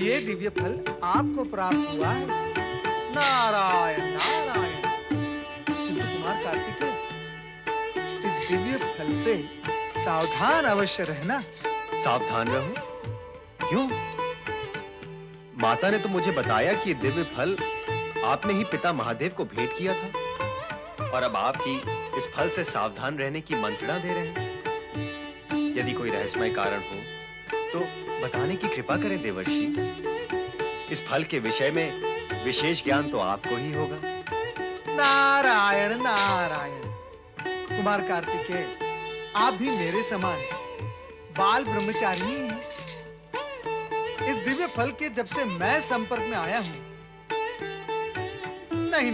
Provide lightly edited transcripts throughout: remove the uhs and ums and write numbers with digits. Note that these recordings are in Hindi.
ये दिव्य फल आपको प्राप्त हुआ है। नारायण नारायण। किंतु कुमार कार्तिकेय, इस दिव्य फल से सावधान अवश्य रहना। सावधान रहूं? क्यों? माता ने तो मुझे बताया कि ये दिव्य फल आपने ही पिता महादेव को भेंट किया था, और अब आप ही इस फल से सावधान रहने की मंत्रणा दे रहे हैं। यदि कोई रहस्यमय कारण हो तो बताने की कृपा करें देवर्षि। इस फल के विषय में विशेष ज्ञान तो आपको ही होगा। नारायण नारायण। कुमार कार्तिकेय, आप भी मेरे समान बाल ब्रह्मचारी ही हैं। इस दिव्य फल के जब से मैं संपर्क में आया हूं, नहीं,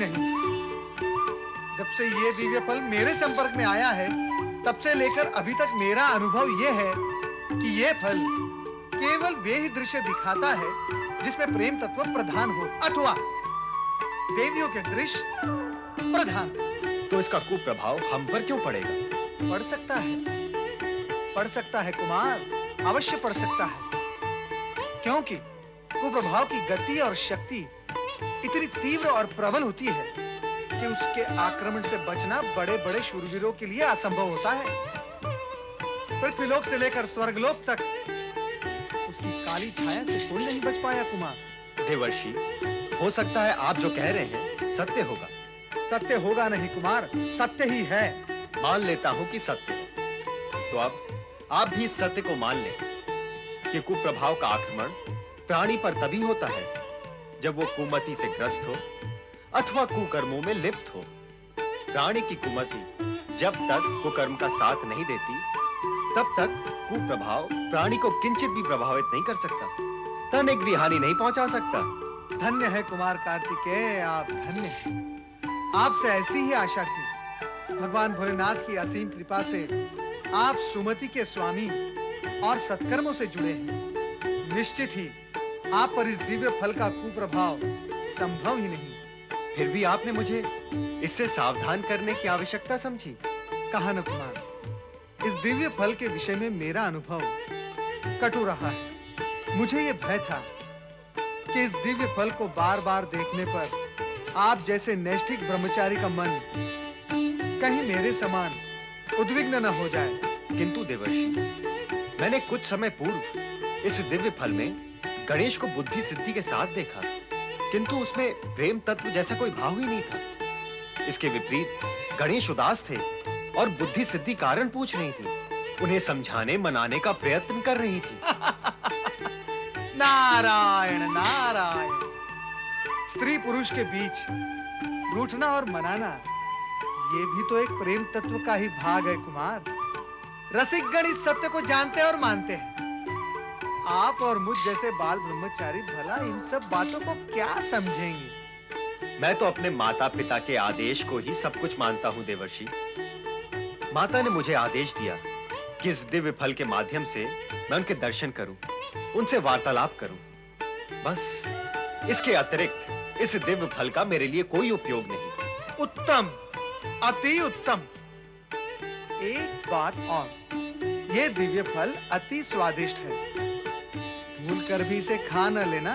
जब से ये दिव्य फल मेरे संपर्क में आया है, तब से लेकर अभी तक मेरा अनुभव यह है कि ये फल केवल वे ही दृश्य दिखाता है जिसमें प्रेम तत्व प्रधान हो, अथवा देवियों के दृश्य प्रधान। तो इसका कुप्रभाव हम पर क्यों पड़ेगा? पड़ सकता है कुमार, अवश्य पड़ सकता है, क्योंकि कुप्रभाव की गति और शक्ति इतनी तीव्र और प्रबल होती है कि उसके आक्रमण से बचना बड़े-बड़े शूरवीरों के लिए असंभव होता है। पृथ्वीलोक से लेकर स्वर्गलोक तक उसकी काली छाया से कोई नहीं बच पाया कुमार। देवर्षि, हो सकता है आप जो कह रहे हैं सत्य होगा। सत्य होगा नहीं कुमार, सत्य ही है। मान लेता हूं कि सत्य है, तो अब आप भी इस सत्य को मान लें कि कुप्रभाव का आक्रमण प्राणी पर तभी होता है जब वो कुमति से ग्रस्त हो अथवा कुकर्मों में लिप्त हो। प्राणी की कुमति जब तक कुकर्म का साथ नहीं देती, तब तक कुप्रभाव प्राणी को किंचित भी प्रभावित नहीं कर सकता, तनिक भी हानि नहीं पहुंचा सकता। धन्य है कुमार कार्तिकेय, आप धन्य हैं। आपसे ऐसी ही आशा थी। भगवान भोलेनाथ की असीम कृपा से आप सुमति के स्वामी और सत्कर्मों से जुड़े हैं। निश्चित ही आप पर इस दिव्य फल का कुप्रभाव संभव ही नहीं। फिर भी आपने मुझे इससे सावधान करने की आवश्यकता समझी। कहा न कुमार, इस दिव्य फल के विषय में मेरा अनुभव कटु रहा है। मुझे यह भय था कि इस दिव्य फल को बार-बार देखने पर आप जैसे नैष्ठिक ब्रह्मचारी का मन कहीं मेरे समान उद्विग्न न हो जाए। किंतु देवर्षि, मैंने कुछ समय पूर्व इस दिव्य फल में गणेश को बुद्धि सिद्धि के साथ देखा, किंतु उसमें प्रेम तत्व जैसा कोई भाव ही नहीं था। इसके विपरीत गणेश उदास थे और बुद्धि सिद्धि कारण पूछ रही थी, उन्हें समझाने मनाने का प्रयत्न कर रही थी। नारायण नारायण। स्त्री पुरुष के बीच रूठना और मनाना, ये भी तो एक प्रेम तत्व का ही भाग है कुमार। रसिक गण इस सत्य को जानते और मानते हैं। आप और मुझ जैसे बाल ब्रह्मचारी भला इन सब बातों को क्या समझेंगे? मैं तो अपने माता पिता के आदेश को ही सब कुछ मानता हूं देवर्षि। माता ने मुझे आदेश दिया कि इस दिव्य फल के माध्यम से मैं उनके दर्शन करूं, उनसे वार्तालाप करूं। बस इसके अतिरिक्त इस दिव्य फल का मेरे लिए कोई उपयोग नहीं। उत्तम, अति उत्तम। एक बात और, ये दिव्य फल अति स्वादिष्ट है। भूलकर भी इसे खा न लेना,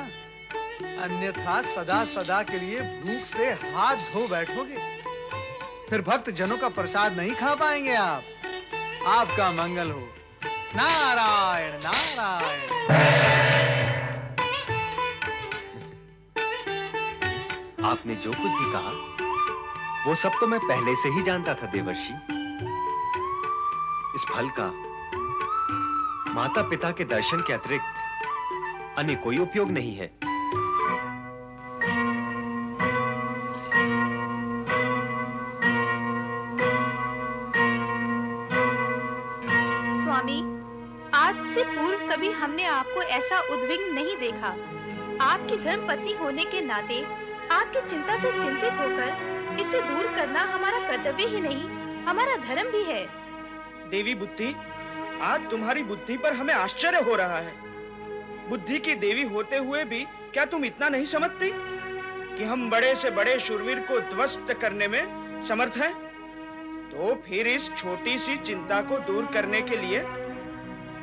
अन्यथा सदा सदा के लिए भूख से हाथ धो बैठोगे। फिर भक्त जनों का प्रसाद नहीं खा पाएंगे आप। आपका मंगल हो। नारायण नारायण। आपने जो कुछ भी कहा वो सब तो मैं पहले से ही जानता था देवर्षि। इस फल का माता पिता के दर्शन के अतिरिक्त अन्य कोई उपयोग नहीं है। स्वामी, आज से पूर्व कभी हमने आपको ऐसा उद्विग्न नहीं देखा। आपकी धर्मपत्नी होने के नाते आपकी चिंता से चिंतित होकर इसे दूर करना हमारा कर्तव्य ही नहीं, हमारा धर्म भी है। देवी बुद्धि, आज तुम्हारी बुद्धि पर हमें आश्चर्य हो रहा है। बुद्धि की देवी होते हुए भी क्या तुम इतना नहीं समझती कि हम बड़े से बड़े शूरवीर को ध्वस्त करने में समर्थ हैं? तो फिर इस छोटी सी चिंता को दूर करने के लिए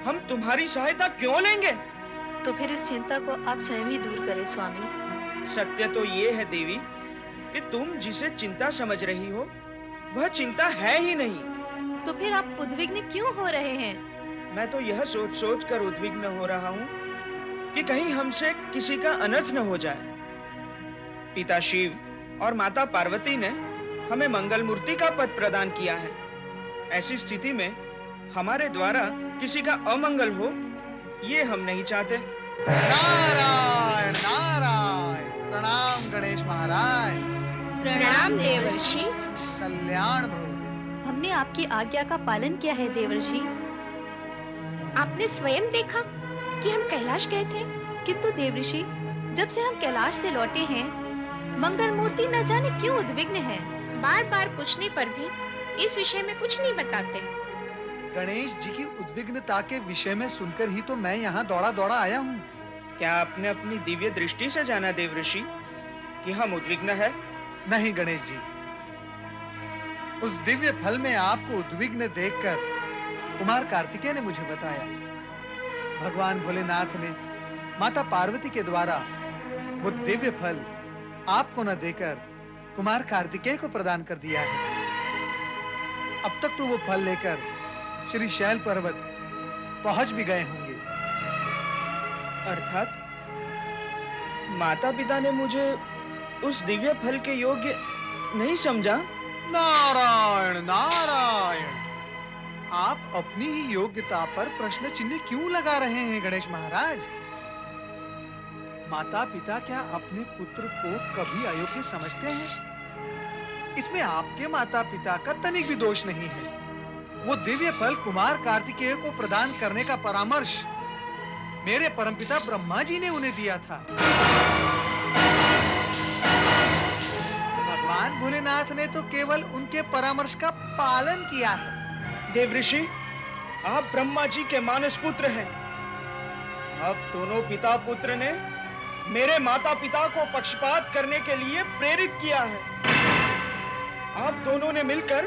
हम तुम्हारी सहायता क्यों लेंगे? तो फिर इस चिंता को आप स्वयं ही दूर करें स्वामी। सत्य तो ये है देवी कि तुम जिसे चिंता समझ रही हो वह चिंता है ही नहीं। तो फिर आप उद्विग्न क्यों हो रहे हैं? मैं तो यह सोच सोच कर उद्विग्न हो रहा हूँ कि कहीं हमसे किसी का अनर्थ न हो जाए। पिता शिव और माता पार्वती ने हमें मंगल मूर्ति का पद प्रदान किया है। ऐसी स्थिति में हमारे द्वारा किसी का अमंगल हो ये हम नहीं चाहते। नारायण नारायण। प्रणाम गणेश महाराज। प्रणाम देवर्षि। कल्याण भव। हमने आपकी आज्ञा का पालन किया है देवर्षि। आपने स्वयं देखा कि हम कैलाश गए थे। किंतु देवर्षि, जब से हम कैलाश से लौटे हैं, मंगल मूर्ति न जाने क्यों उद्विग्न है। बार बार पूछने पर भी इस विषय में कुछ नहीं बताते। गणेश जी की उद्विग्नता के विषय में सुनकर ही तो मैं यहाँ दौड़ा दौड़ा आया हूँ। क्या आपने अपनी दिव्य दृष्टि से जाना देवऋषि कि हम उद्विग्न है? नहीं गणेश जी, उस दिव्य फल में आपको उद्विग्न देखकर कुमार कार्तिकेय ने मुझे बताया। भगवान भोलेनाथ ने माता पार्वती के द्वारा वो दिव्य फल आपको न देकर कुमार कार्तिकेय को प्रदान कर दिया है। अब तक तो वो फल लेकर श्री शैल पर्वत पहुंच भी गए होंगे। अर्थात माता पिता ने मुझे उस दिव्य फल के योग्य नहीं समझा। नारायण नारायण। आप अपनी ही योग्यता पर प्रश्न चिन्ह क्यों लगा रहे हैं गणेश महाराज? माता पिता क्या अपने पुत्र को कभी अयोग्य समझते हैं? इसमें आपके माता पिता का तनिक भी दोष नहीं है। वो दिव्य फल कुमार कार्तिकेय को प्रदान करने का परामर्श मेरे परमपिता ब्रह्मा जी ने उन्हें दिया था। भगवान भोलेनाथ ने तो केवल उनके परामर्श का पालन किया है। देवऋषि, आप ब्रह्मा जी के मानस पुत्र हैं। आप दोनों पिता पुत्र ने मेरे माता पिता को पक्षपात करने के लिए प्रेरित किया है। आप दोनों ने मिलकर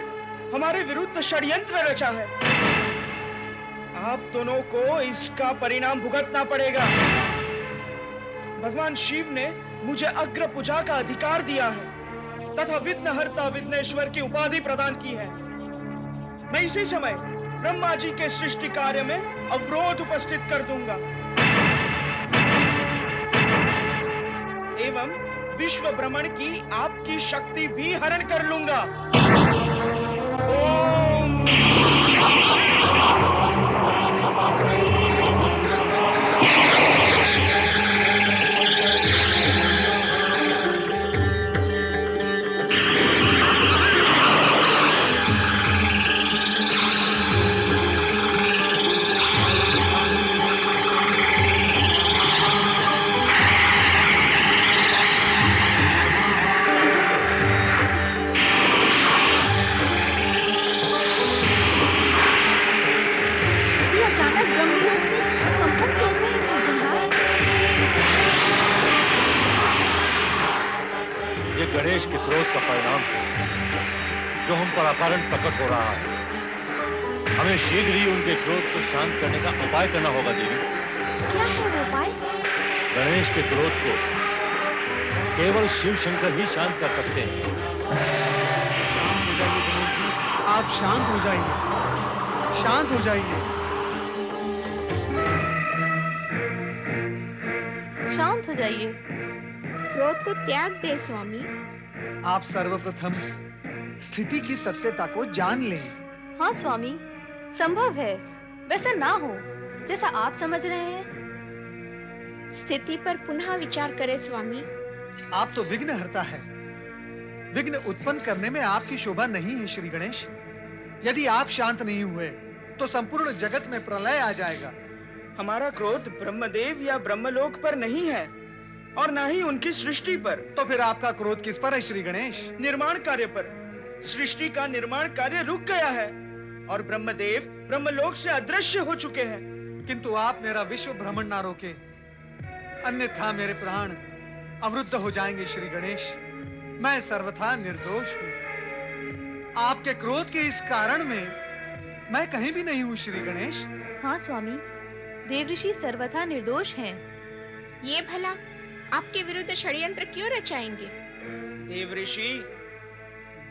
हमारे विरुद्ध षड्यंत्र रचा है। आप दोनों को इसका परिणाम भुगतना पड़ेगा। भगवान शिव ने मुझे अग्र पूजा का अधिकार दिया है तथा विघ्नहर्ता विघ्नेश्वर की उपाधि प्रदान की है। मैं इसी समय ब्रह्मा जी के सृष्टि कार्य में अवरोध उपस्थित कर दूंगा एवं विश्व भ्रमण की आपकी शक्ति भी हरण कर लूंगा। ओम गणेश के क्रोध का परिणाम है जो हम पर अकारण प्रकट हो रहा है। हमें शीघ्र ही उनके क्रोध को शांत करने का उपाय करना होगा देवी। क्या है वो उपाय? गणेश के क्रोध को केवल शिव शंकर ही शांत कर सकते हैं। शांत हो जाइए गणेश जी, आप शांत हो जाइए, शांत हो जाइए। शांत हो जाइए। क्रोध को त्याग दे स्वामी। आप सर्वप्रथम स्थिति की सत्यता को जान लें। हाँ स्वामी, संभव है वैसा ना हो जैसा आप समझ रहे हैं। स्थिति पर पुनः विचार करें स्वामी। आप तो विघ्नहर्ता है। विघ्न उत्पन्न करने में आपकी शोभा नहीं है श्री गणेश। यदि आप शांत नहीं हुए तो संपूर्ण जगत में प्रलय आ जाएगा। हमारा क्रोध ब्रह्मदेव या ब्रह्मलोक पर नहीं है और ना ही उनकी सृष्टि पर। तो फिर आपका क्रोध किस पर है श्री गणेश? निर्माण कार्य पर। सृष्टि का निर्माण कार्य रुक गया है और ब्रह्मदेव ब्रह्मलोक से अदृश्य हो चुके हैं। किंतु आप मेरा विश्व भ्रमण ना रोके, अन्यथा मेरे प्राण अवरुद्ध हो जाएंगे श्री गणेश। मैं सर्वथा निर्दोष हूँ। आपके क्रोध के इस कारण में मैं कहीं भी नहीं हूँ श्री गणेश। हाँ स्वामी, देवऋषि सर्वथा निर्दोष हैं। ये भला आपके विरुद्ध षड्यंत्र क्यों रचाएंगे? देवऋषि,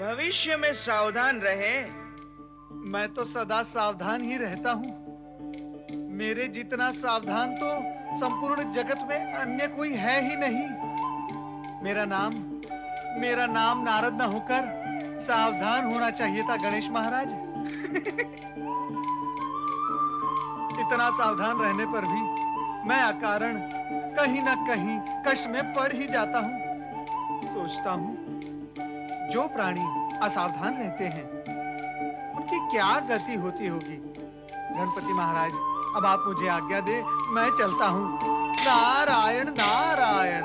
भविष्य में सावधान रहें। मैं तो सदा सावधान ही रहता हूँ। मेरे जितना सावधान तो संपूर्ण जगत में अन्य कोई है ही नहीं। मेरा नाम नारद न होकर सावधान होना चाहिए था गणेश महाराज। इतना सावधान रहने पर भी मैं अकारण कहीं न कहीं कष्ट में पड़ ही जाता हूँ। सोचता हूँ जो प्राणी असावधान रहते हैं उनकी क्या गति होती होगी। गणपति महाराज, अब आप मुझे आज्ञा दे, मैं चलता हूँ। नारायण नारायण।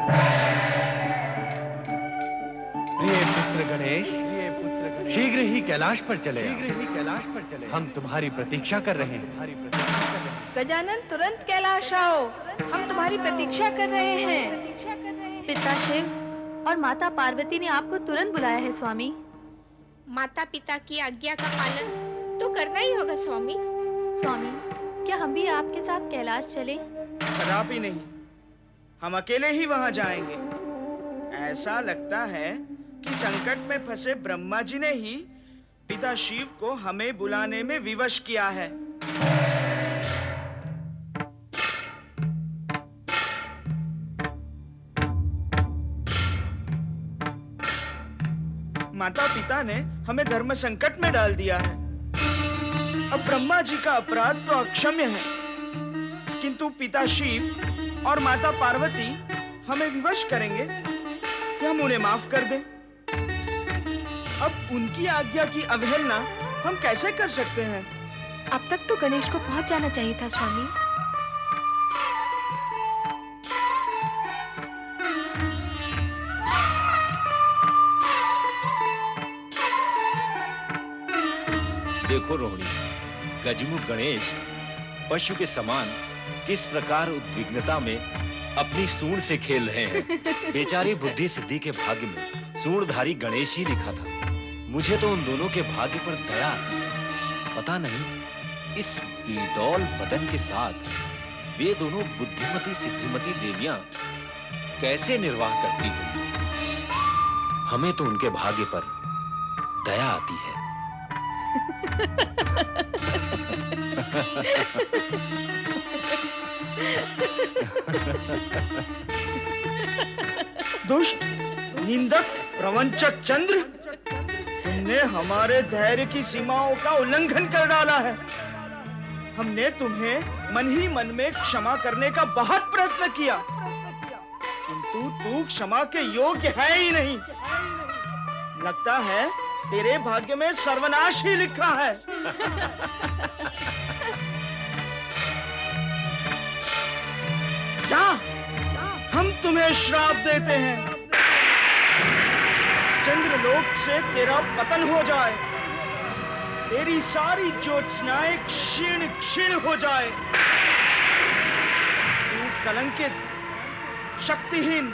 प्रिय पुत्र गणेश, शीघ्र ही कैलाश पर चले। हम तुम्हारी प्रतीक्षा कर रहे हैं। गजानन, तुरंत कैलाश आओ, हम तुम्हारी प्रतीक्षा कर रहे हैं। पिता शिव और माता पार्वती ने आपको तुरंत बुलाया है स्वामी। माता पिता की आज्ञा का पालन तो करना ही होगा स्वामी। स्वामी, क्या हम भी आपके साथ कैलाश चलें? कदापि नहीं, हम अकेले ही वहां जाएंगे। ऐसा लगता है कि संकट में फंसे ब्रह्मा जी ने ही पिता शिव को हमें बुलाने में विवश किया है। माता पिता ने हमें धर्म संकट में डाल दिया है। अब ब्रह्मा जी का अपराध तो अक्षम्य है, किंतु पिता शिव और माता पार्वती हमें विवश करेंगे कि हम उन्हें माफ कर दें। अब उनकी आज्ञा की अवहेलना हम कैसे कर सकते हैं? अब तक तो गणेश को पहुंच जाना चाहिए था स्वामी। देखो रोहिणी, गजमुख गणेश पशु के समान किस प्रकार उद्विग्नता में अपनी सूंड से खेल रहे हैं। बेचारी बुद्धि सिद्धि के भाग्य में सूंडधारी गणेश ही लिखा था। मुझे तो उन दोनों के भाग्य पर दया आती है। पता नहीं इस बेडौल बदन के साथ वे दोनों बुद्धिमती सिद्धिमती देवियां कैसे निर्वाह करती होंगी। हमें तो उनके भाग्य पर दया आती है। दुष्ट, निंदक, प्रवंचक चंद्र, तुमने हमारे धैर्य की सीमाओं का उल्लंघन कर डाला है। हमने तुम्हें मन ही मन में क्षमा करने का बहुत प्रयत्न किया, किंतु तू क्षमा के योग्य है ही नहीं। लगता है तेरे भाग्य में सर्वनाश ही लिखा है। जा, हम तुम्हें श्राप देते हैं। चंद्रलोक से तेरा पतन हो जाए, तेरी सारी ज्योत्सनाएं क्षीण क्षीण हो जाए, तू कलंकित, शक्तिहीन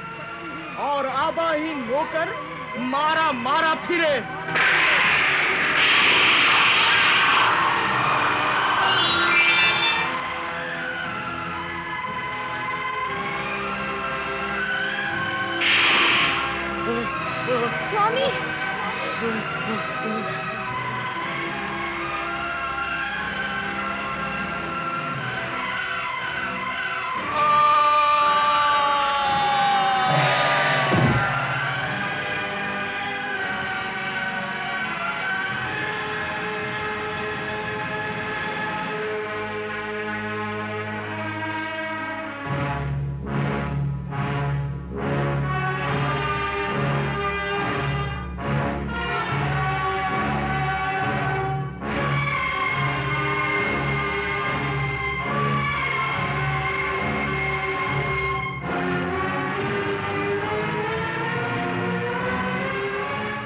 और आबाहीन होकर मारा मारा फिरे। स्वामी,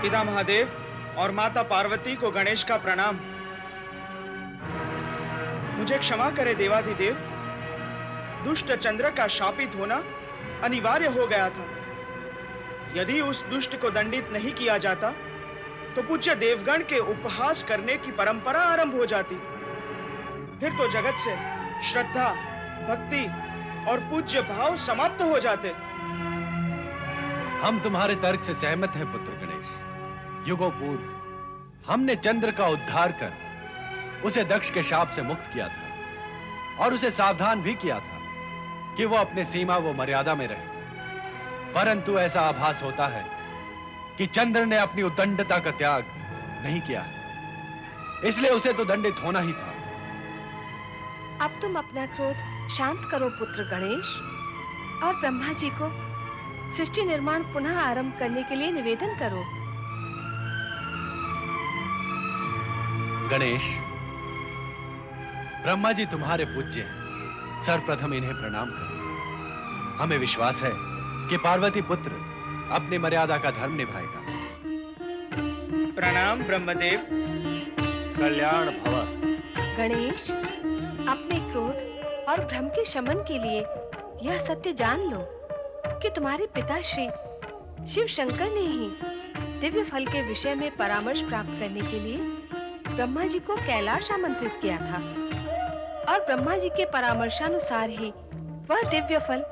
पिता महादेव और माता पार्वती को गणेश का प्रणाम। मुझे क्षमा करे देवाधिदेव, दुष्ट चंद्र का शापित होना अनिवार्य हो गया था। यदि उस दुष्ट को दंडित नहीं किया जाता तो पूज्य देवगण के उपहास करने की परंपरा आरंभ हो जाती। फिर तो जगत से श्रद्धा, भक्ति और पूज्य भाव समाप्त हो जाते। हम तुम्हारे तर्क से सहमत हैं पुत्र गणेश। युगों पूर्व हमने चंद्र का उद्धार कर उसे दक्ष के शाप से मुक्त किया था और उसे सावधान भी किया था कि वो अपने सीमा व मर्यादा में रहे। परंतु ऐसा आभास होता है कि चंद्र ने अपनी उद्दंडता का त्याग नहीं किया है, इसलिए उसे तो दंडित होना ही था। अब तुम अपना क्रोध शांत करो पुत्र गणेश और ब्रह्मा जी को सृष्टि निर्माण पुनः आरंभ करने के लिए निवेदन करो। गणेश, ब्रह्मा जी तुम्हारे पूज्य हैं, सर्वप्रथम इन्हें प्रणाम करो। हमें विश्वास है कि पार्वती पुत्र अपनी मर्यादा का धर्म निभाएगा। प्रणाम ब्रह्मदेव। कल्याण भव। गणेश, अपने क्रोध और भ्रम के शमन के लिए यह सत्य जान लो कि तुम्हारे पिता श्री शिव शंकर ने ही दिव्य फल के विषय में परामर्श प्राप्त करने के लिए ब्रह्मा जी को कैलाश आमंत्रित किया था और ब्रह्मा जी के परामर्शानुसार ही वह दिव्य फल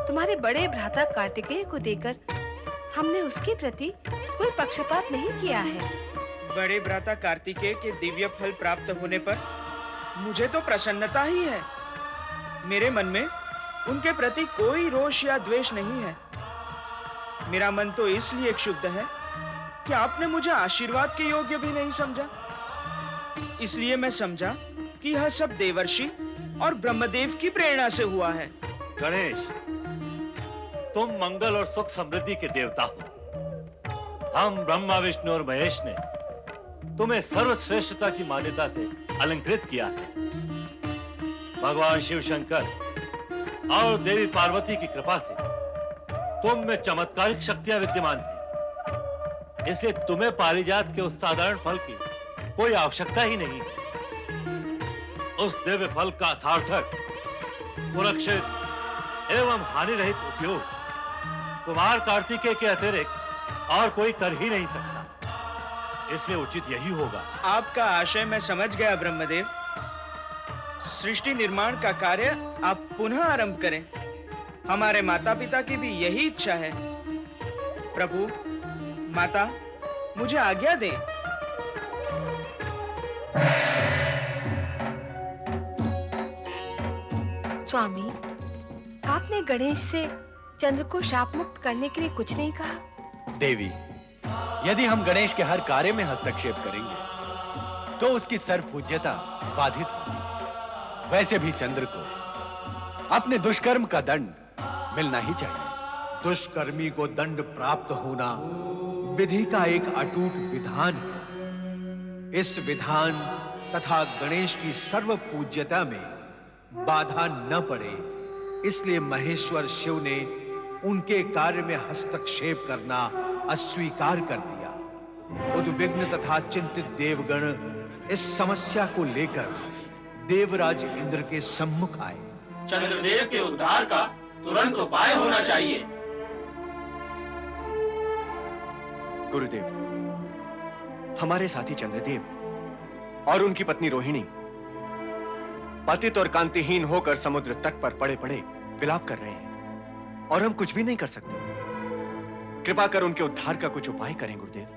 तुम्हारे बड़े भ्राता कार्तिकेय को देकर हमने उसके प्रति कोई पक्षपात नहीं किया है। बड़े भ्राता कार्तिकेय के दिव्य फल प्राप्त होने पर मुझे तो प्रसन्नता ही है। मेरे मन में उनके प्रति कोई रोष या द्वेष नहीं है। मेरा मन तो इसलिए क्षुब्ध है कि आपने मुझे आशीर्वाद के योग्य भी नहीं समझा। इसलिए मैं समझा कि यह सब देवर्षि और ब्रह्मदेव की प्रेरणा से हुआ है। गणेश, तुम मंगल और सुख समृद्धि के देवता हो। हम ब्रह्मा विष्णु और महेश ने तुम्हें सर्वश्रेष्ठता की मान्यता से अलंकृत किया है। भगवान शिव शंकर और देवी पार्वती की कृपा से तुम में चमत्कारिक शक्तियां विद्यमान थी, इसलिए तुम्हें पारिजात के उस साधारण फल की कोई आवश्यकता ही नहीं। उस दिव्य फल का सार्थक, सुरक्षित एवं हानि रहित उपयोग कुमार कार्तिकेय के अतिरिक्त और कोई कर ही नहीं सकता। इसलिए उचित यही होगा। आपका आशय मैं समझ गया ब्रह्मदेव। सृष्टि निर्माण का कार्य आप पुनः आरंभ करें। हमारे माता पिता की भी यही इच्छा है। प्रभु, माता, मुझे आज्ञा दें। स्वामी, आपने गणेश से चंद्र को शाप मुक्त करने के लिए कुछ नहीं कहा। देवी, यदि हम गणेश के हर कार्य में हस्तक्षेप करेंगे तो उसकी सर्व पूज्यता बाधित होगी। वैसे भी चंद्र को अपने दुष्कर्म का दंड मिलना ही चाहिए। दुष्कर्मी को दंड प्राप्त होना विधि का एक अटूट विधान है। इस विधान तथा गणेश की सर्व पूज्यता में बाधा न पड़े, इसलिए महेश्वर शिव ने उनके कार्य में हस्तक्षेप करना अस्वीकार कर दिया। उद्विग्न तथा चिंतित देवगण इस समस्या को लेकर देवराज इंद्र के सम्मुख आए। चंद्रदेव के उद्धार का तुरंत उपाय होना चाहिए। गुरुदेव, हमारे साथी चंद्रदेव और उनकी पत्नी रोहिणी पतित और कांतिहीन होकर समुद्र तट पर पड़े पड़े विलाप कर रहे हैं और हम कुछ भी नहीं कर सकते। कृपा कर उनके उद्धार का कुछ उपाय करें गुरुदेव।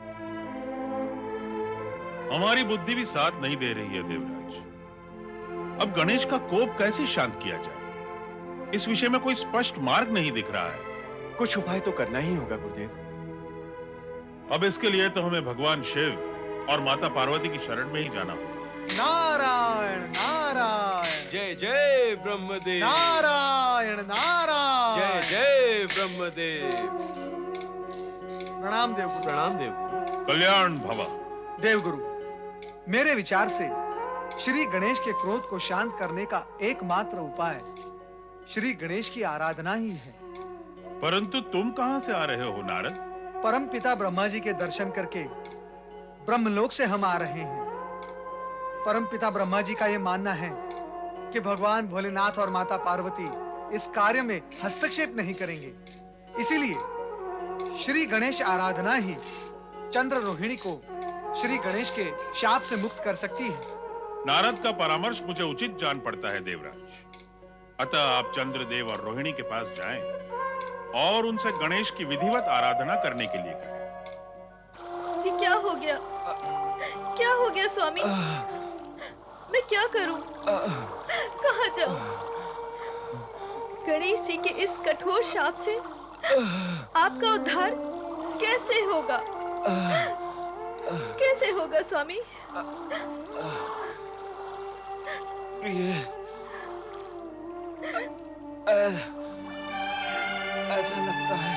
हमारी बुद्धि भी साथ नहीं दे रही है देवराज। अब गणेश का कोप कैसे शांत किया जाए, इस विषय में कोई स्पष्ट मार्ग नहीं दिख रहा है। कुछ उपाय तो करना ही होगा गुरुदेव। अब इसके लिए तो हमें भगवान शिव और माता पार्वती की शरण में ही जाना होगा। नारायण नारायण, जय जय ब्रह्मदेव। नारायण नारायण, जय जय ब्रह्मदेव। प्रणाम देवगुरु। प्रणाम देव। कल्याण भव। देवगुरु, मेरे विचार से श्री गणेश के क्रोध को शांत करने का एकमात्र उपाय श्री गणेश की आराधना ही है। परंतु तुम कहां से आ रहे हो नारद? परम पिता ब्रह्मा जी के दर्शन करके ब्रह्मलोक से हम आ रहे हैं। परम पिता ब्रह्मा जी का यह मानना है कि भगवान भोलेनाथ और माता पार्वती इस कार्य में हस्तक्षेप नहीं करेंगे। इसीलिए श्री गणेश आराधना ही चंद्र रोहिणी को श्री गणेश के शाप से मुक्त कर सकती है। नारद का परामर्श मुझे उचित जान पड़ता है देवराज। अतः आप चंद्रदेव और रोहिणी के पास जाएं और उनसे गणेश की विधिवत आराधना करने के लिए कहें। ये क्या हो गया? क्या हो गया स्वामी? मैं क्या करूं? कहाँ जाऊं? गणेश जी के इस कठोर शाप से आपका उद्धार कैसे होगा? कैसे होगा स्वामी? प्रिय, ऐसा लगता है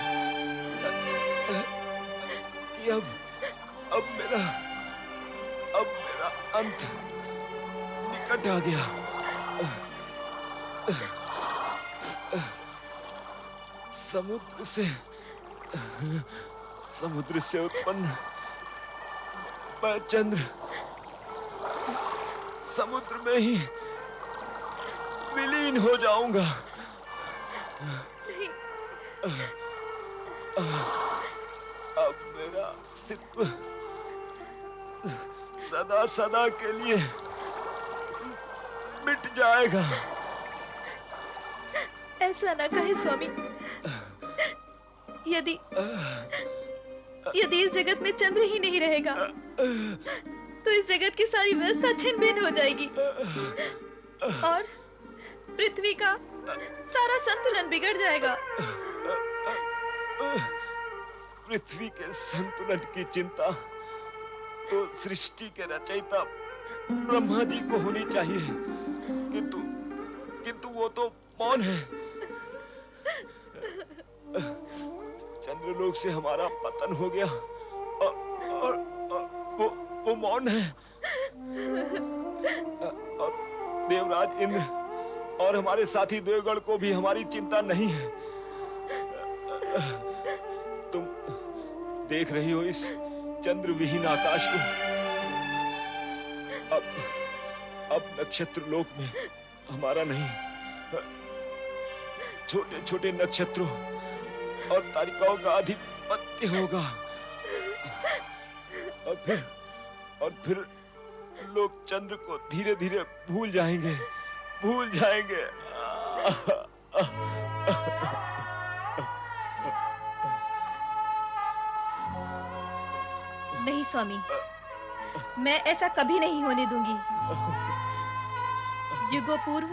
कि अब मेरा अंत निकट आ गया। समुद्र से उत्पन्न मैं चंद्र समुद्र में ही विलीन हो जाऊंगा। नहीं। अब मेरा अस्तित्व सदा सदा के लिए मिट जाएगा। ऐसा ना कहे स्वामी। यदि इस जगत में चंद्र ही नहीं रहेगा तो इस जगत की सारी व्यवस्था छिन्न भिन्न हो जाएगी और पृथ्वी का सारा संतुलन बिगड़ जाएगा। पृथ्वी के संतुलन की चिंता तो सृष्टि के रचयिता ब्रह्मा जी को होनी चाहिए, किंतु वो तो मौन है। चंद्रलोक से हमारा पतन हो गया और वो मौन है। और देवराज इंद्र और हमारे साथी देवगण को भी हमारी चिंता नहीं है। तुम देख रही हो इस चंद्र विहीन आकाश को। अब नक्षत्र लोक में हमारा नहीं, छोटे छोटे नक्षत्रों और तारिकाओं का आधिपत्य होगा। और फिर लोग चंद्र को धीरे धीरे भूल जाएंगे। नहीं स्वामी, मैं ऐसा कभी नहीं होने दूंगी। युगों पूर्व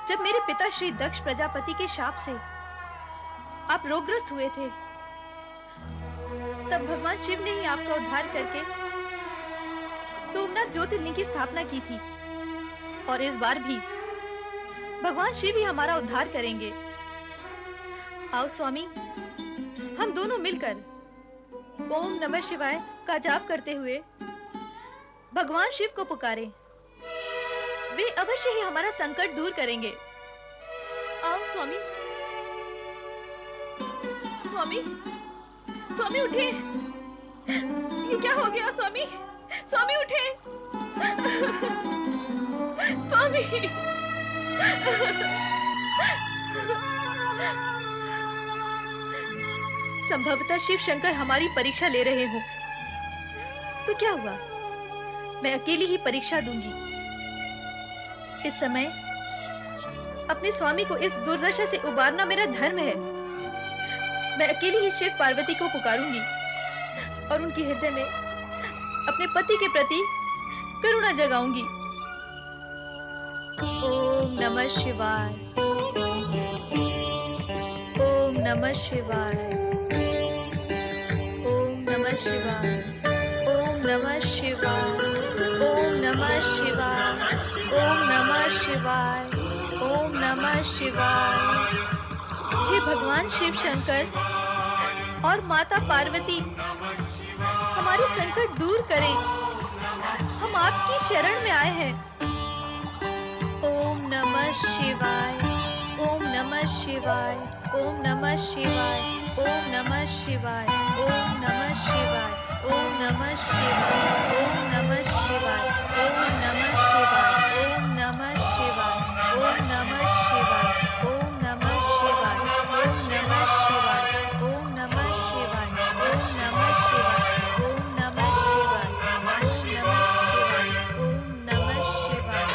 जब मेरे पिता श्री दक्ष प्रजापति के शाप से आप रोगग्रस्त हुए थे, तब भगवान शिव ने ही आपका उद्धार करके सोमनाथ ज्योतिर्लिंग की स्थापना की थी। और इस बार भी भगवान शिव ही हमारा उद्धार करेंगे। आओ स्वामी, हम दोनों मिलकर ओम नमः शिवाय का जाप करते हुए भगवान शिव को पुकारें। वे अवश्य ही हमारा संकट दूर करेंगे। आओ स्वामी। स्वामी उठे। ये क्या हो गया स्वामी? स्वामी उठे। स्वामी। संभवतः शिव शंकर हमारी परीक्षा ले रहे हो। तो क्या हुआ, मैं अकेली ही परीक्षा दूंगी। इस समय अपने स्वामी को इस दुर्दशा से उबारना मेरा धर्म है। मैं अकेली ही शिव पार्वती को पुकारूंगी और उनके हृदय में अपने पति के प्रति करुणा जगाऊंगी। ओम नमः शिवाय। ओम नमः शिवाय। ओम नमः शिवाय। ओम नमः शिवाय। ओम नमः शिवाय। ओम नमः शिवाय। ओम नमः शिवाय। हे भगवान शिव शंकर और माता पार्वती, हमारे संकट दूर करें। हम आपकी शरण में आए हैं। ओम नमः शिवाय। ओम नमः शिवाय। ओम नमः शिवाय। ओम नमः शिवाय। ओम नमः शिवाय। ओम नमः शिवाय। ओम नमः शिवाय। ओम नमः शिवाय। ओम नमः शिवाय। ओम नमः शिवाय। ओम नमः शिवाय। ओम नमः शिवाय। ओम नमः शिवाय। ओम नमः शिवाय। ओम नमः शिवाय। ओम नमः शिवाय। ओम नमः शिवाय। ओम नमः शिवाय।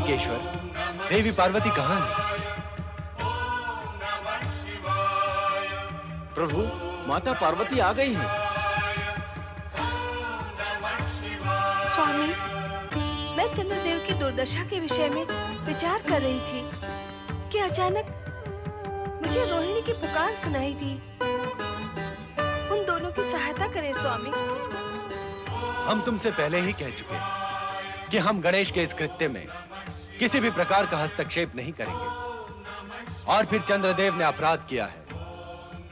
के ईश्वर, देवी पार्वती कहाँ है? प्रभु, माता पार्वती आ गई है। स्वामी, मैं चंद्रदेव की दुर्दशा के विषय में विचार कर रही थी कि अचानक मुझे रोहिणी की पुकार सुनाई दी। उन दोनों की सहायता करें स्वामी। हम तुमसे पहले ही कह चुके हैं कि हम गणेश के इस कृत्य में किसी भी प्रकार का हस्तक्षेप नहीं करेंगे। और फिर चंद्रदेव ने अपराध किया है,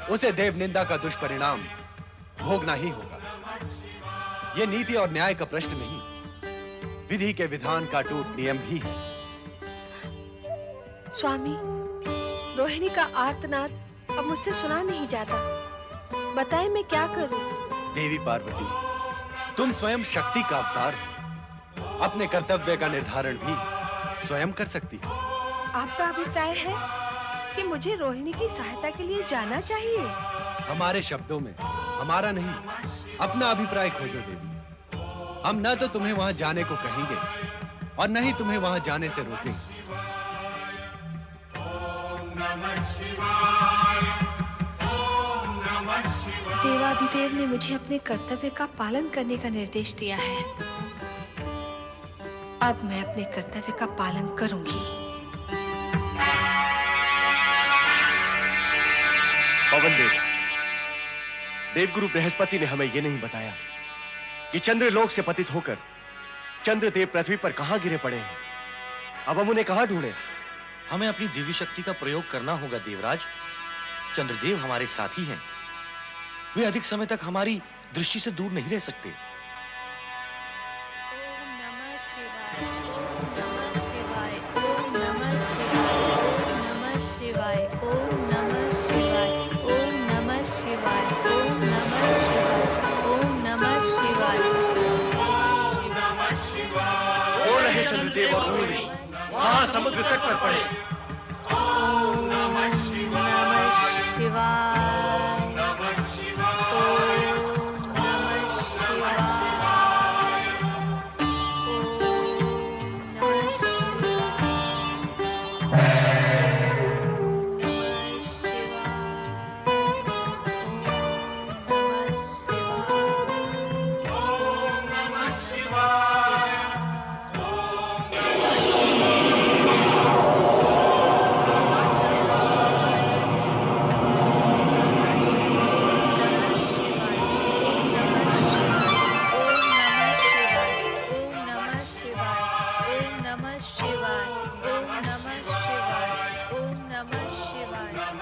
उसे देव निंदा का दुष्परिणाम भोगना ही होगा। यह नीति और न्याय का प्रश्न नहीं, विधि के विधान का टूट नियम ही है। स्वामी, रोहिणी का आर्तनाद अब मुझसे सुना नहीं जाता। बताएं मैं क्या करूं? देवी पार्वती, तुम स्वयं शक्ति का अवतार हो। अपने कर्तव्य का निर्धारण भी स्वयं कर सकती हो। आपका अभिप्राय है कि मुझे रोहिणी की सहायता के लिए जाना चाहिए? हमारे शब्दों में हमारा नहीं, अपना अभिप्राय खोजो देवी। हम न तो तुम्हें वहां जाने को कहेंगे और न ही तुम्हें वहां जाने से रोकेंगे। देवाधिदेव ने मुझे अपने कर्तव्य का पालन करने का निर्देश दिया है। अब मैं अपने कर्तव्य का पालन करूंगी। पवन देव, देवगुरु बृहस्पति ने हमें यह नहीं बताया कि चंद्रलोक से पतित होकर चंद्रदेव पृथ्वी पर कहां गिरे पड़े हैं। अब हम उन्हें कहां ढूंढें? हमें अपनी दिव्य शक्ति का प्रयोग करना होगा देवराज। चंद्रदेव हमारे साथी हैं। वे अधिक समय तक हमारी दृष्टि से दूर नहीं रह सकते। चंद्रदेव और रोहिणी वहां समुद्र तट पर पड़े। ओम नमः शिवाय।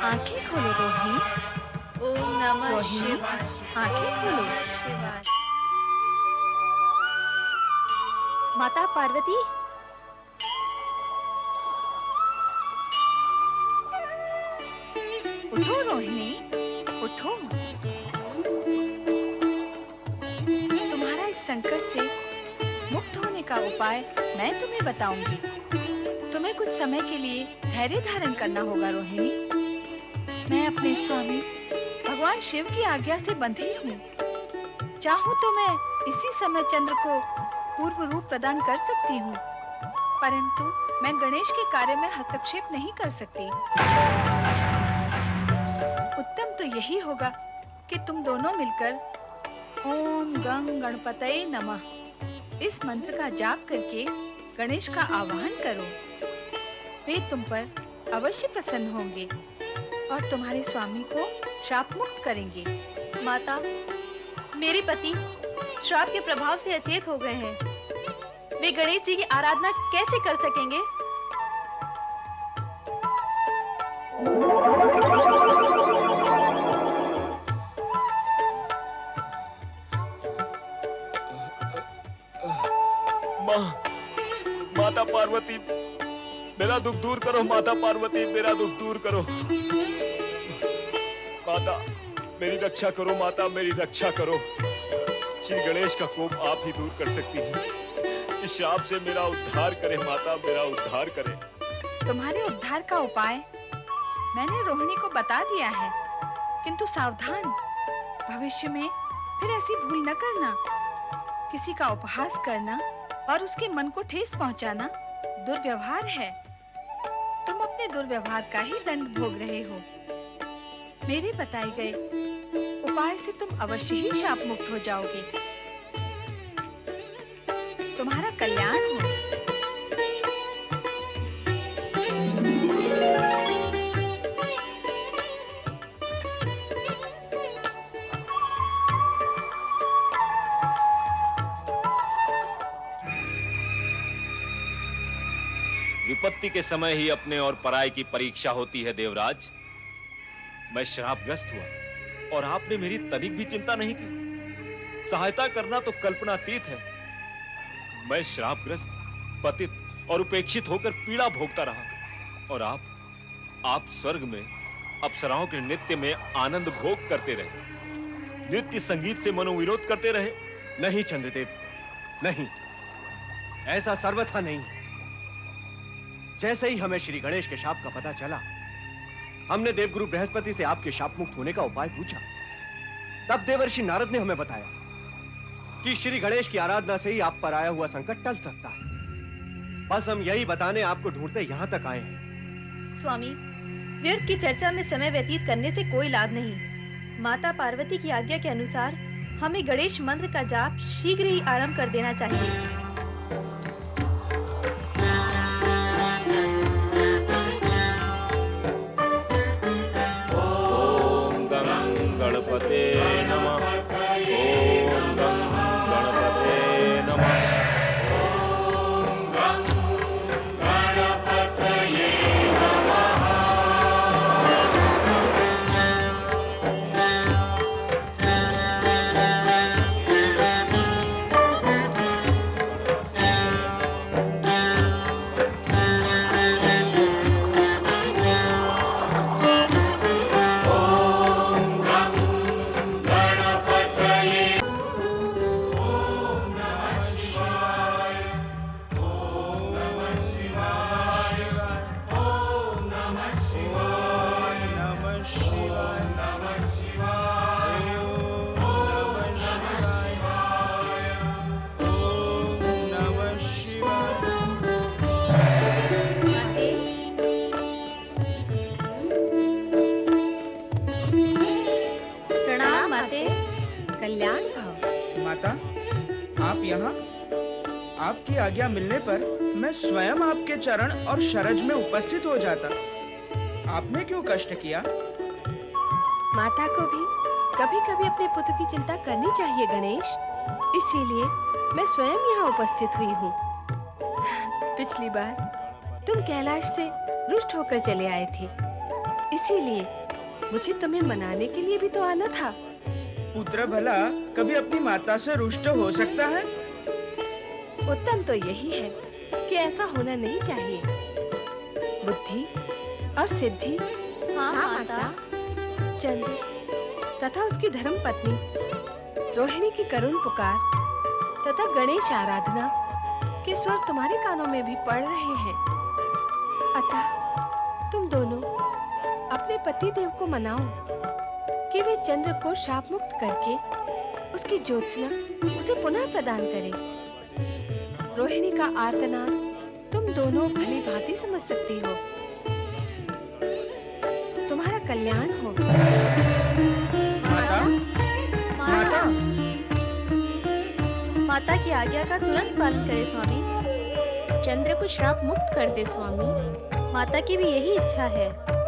आंखें खोलो रोहिणी। ओम नमः रोहिणी, शिवाय। आंखें खोलो। शिवाय। माता पार्वती, उठो रोहिणी, उठो। तुम्हारा इस संकट से मुक्त होने का उपाय मैं तुम्हें बताऊंगी। तुम्हें कुछ समय के लिए धैर्य धारण करना होगा रोहिणी। मैं अपने स्वामी भगवान शिव की आज्ञा से बंधी हूँ। चाहूँ तो मैं इसी समय चंद्र को पूर्व रूप प्रदान कर सकती हूँ, परंतु मैं गणेश के कार्य में हस्तक्षेप नहीं कर सकती। उत्तम तो यही होगा कि तुम दोनों मिलकर ओम गं गणपतये नमः इस मंत्र का जाप करके गणेश का आवाहन करो। वे तुम पर अवश्य प्रसन्न होंगे और तुम्हारे स्वामी को श्राप मुक्त करेंगे। माता, मेरे पति श्राप के प्रभाव से अचेत हो गए हैं। वे गणेश जी की आराधना कैसे कर सकेंगे? माता पार्वती, मेरा दुख दूर करो। माता पार्वती, मेरा दुख दूर करो। माता, मेरी रक्षा करो। माता, मेरी रक्षा करो। श्री गणेश का कोप आप ही दूर कर सकती हैं। इस श्राप से मेरा उद्धार करे माता, मेरा उद्धार करे। तुम्हारे उद्धार का उपाय मैंने रोहिणी को बता दिया है, किंतु सावधान, भविष्य में फिर ऐसी भूल न करना। किसी का उपहास करना और उसके मन को ठेस पहुंचाना दुर्व्यवहार है। तुम अपने दुर्व्यवहार का ही दंड भोग रहे हो। मेरे बताए गए उपाय से तुम अवश्य ही शाप मुक्त हो जाओगे। तुम्हारा कल्याण हो। विपत्ति के समय ही अपने और पराये की परीक्षा होती है देवराज। मैं श्रापग्रस्त हुआ और आपने मेरी तनिक भी चिंता नहीं की। सहायता करना तो कल्पनातीत है। मैं श्रापग्रस्त, पतित और उपेक्षित होकर पीड़ा भोगता रहा और आप स्वर्ग में अप्सराओं के नृत्य में आनंद भोग करते रहे, नृत्य संगीत से मनोविनोद करते रहे। नहीं चंद्रदेव, नहीं, ऐसा सर्वथा नहीं। जैसे ही हमें श्री गणेश के शाप का पता चला, हमने देवगुरु बृहस्पति से आपके शाप मुक्त होने का उपाय पूछा। तब देवर्षि नारद ने हमें बताया कि श्री गणेश की आराधना से ही आप पर आया हुआ संकट टल सकता है। बस हम यही बताने आपको ढूंढते यहाँ तक आए हैं। स्वामी, व्यर्थ की चर्चा में समय व्यतीत करने से कोई लाभ नहीं। माता पार्वती की आज्ञा के अनुसार हमें गणेश मंत्र का जाप शीघ्र ही आरंभ कर देना चाहिए। गणपते नमः। ओम गं गणपते नमः। कल्याण भाव। माता, आप यहाँ? आपकी आज्ञा मिलने पर मैं स्वयं आपके चरण और शरज में उपस्थित हो जाता। आपने क्यों कष्ट किया? माता को भी कभी-कभी अपने पुत्र की चिंता करनी चाहिए गणेश। इसीलिए मैं स्वयं यहाँ उपस्थित हुई हूँ। पिछली बार तुम कैलाश से रुष्ट होकर चले आए थे, इसीलिए मुझे तुम्हें मनाने के लिए भी तो आना था। पुत्र भला कभी अपनी माता से रुष्ट हो सकता है? उत्तम तो यही है कि ऐसा होना नहीं चाहिए। बुद्धि और सिद्धि, हाँ माता। चंद्र तथा उसकी धर्म पत्नी रोहिणी की करुण पुकार तथा गणेश आराधना के स्वर तुम्हारे कानों में भी पड़ रहे हैं। अतः तुम दोनों अपने पति देव को मनाओ कि वे चंद्र को शाप मुक्त करके उसकी ज्योत्सना उसे पुनः प्रदान करे। रोहिणी का आर्तनाद तुम दोनों भली भांति समझ सकती हो। तुम्हारा कल्याण हो। माता, माता, माता की आज्ञा का तुरंत पालन करें स्वामी। चंद्र को श्राप मुक्त कर दे स्वामी। माता की भी यही इच्छा है।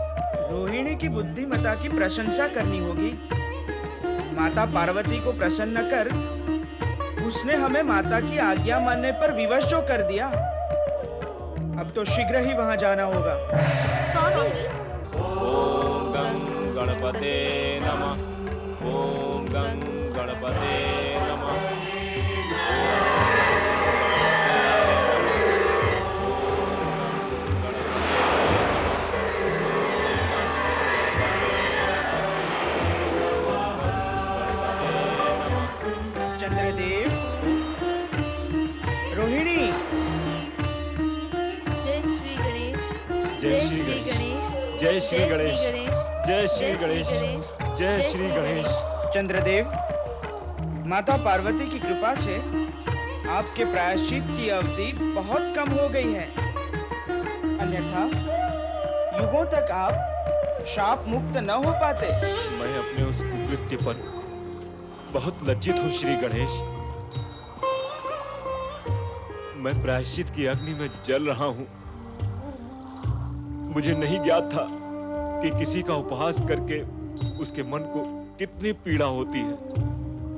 रोहिणी की बुद्धिमता की प्रशंसा करनी होगी। माता पार्वती को प्रसन्न कर उसने हमें माता की आज्ञा मानने पर विवश जो कर दिया। अब तो शीघ्र ही वहां जाना होगा। ओम गं गणपते नमः। ओम गं गणपते नमः। चंद्रदेव, रोहिणी, जय श्री गणेश। जय श्री गणेश। जय श्री गणेश। जय श्री गणेश। जय श्री गणेश। चंद्रदेव, माता पार्वती की कृपा से आपके प्रायश्चित की अवधि बहुत कम हो गई है। अन्यथा युगों तक आप शाप मुक्त न हो पाते। मैं अपने उस कुकृत्य पर बहुत लज्जित हूँ श्री गणेश। मैं प्रायश्चित की अग्नि में जल रहा हूँ। मुझे नहीं ज्ञात था कि किसी का उपहास करके उसके मन को कितनी पीड़ा होती है।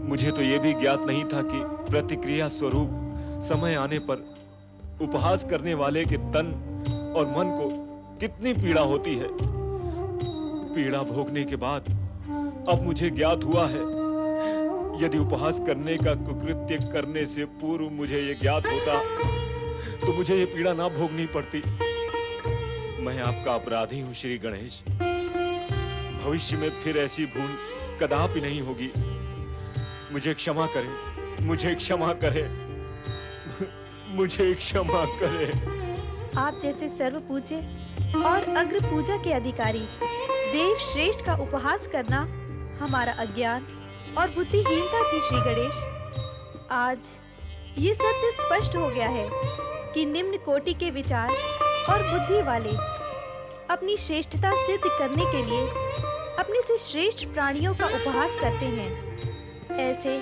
मुझे तो यह भी ज्ञात नहीं था कि प्रतिक्रिया स्वरूप समय आने पर उपहास करने वाले के तन और मन को कितनी पीड़ा होती है। पीड़ा भोगने के बाद अब मुझे ज्ञात हुआ है, यदि उपहास करने का कुकृत्य करने से पूर्व मुझे ये ज्ञात होता तो मुझे ये पीड़ा ना भोगनी पड़ती। मैं आपका अपराधी हूं श्री गणेश। भविष्य में फिर ऐसी भूल कदापि नहीं होगी। मुझे क्षमा करें, मुझे क्षमा करें, मुझे क्षमा करें। आप जैसे सर्व पूज्य और अग्र पूजा के अधिकारी देव श्रेष्ठ का उपहास करना हमारा अज्ञान और बुद्धिहीनता थी श्री गणेश। आज ये सत्य स्पष्ट हो गया है कि निम्न कोटि के विचार और बुद्धि वाले अपनी श्रेष्ठता सिद्ध करने के लिए अपने से श्रेष्ठ प्राणियों का उपहास करते हैं। ऐसे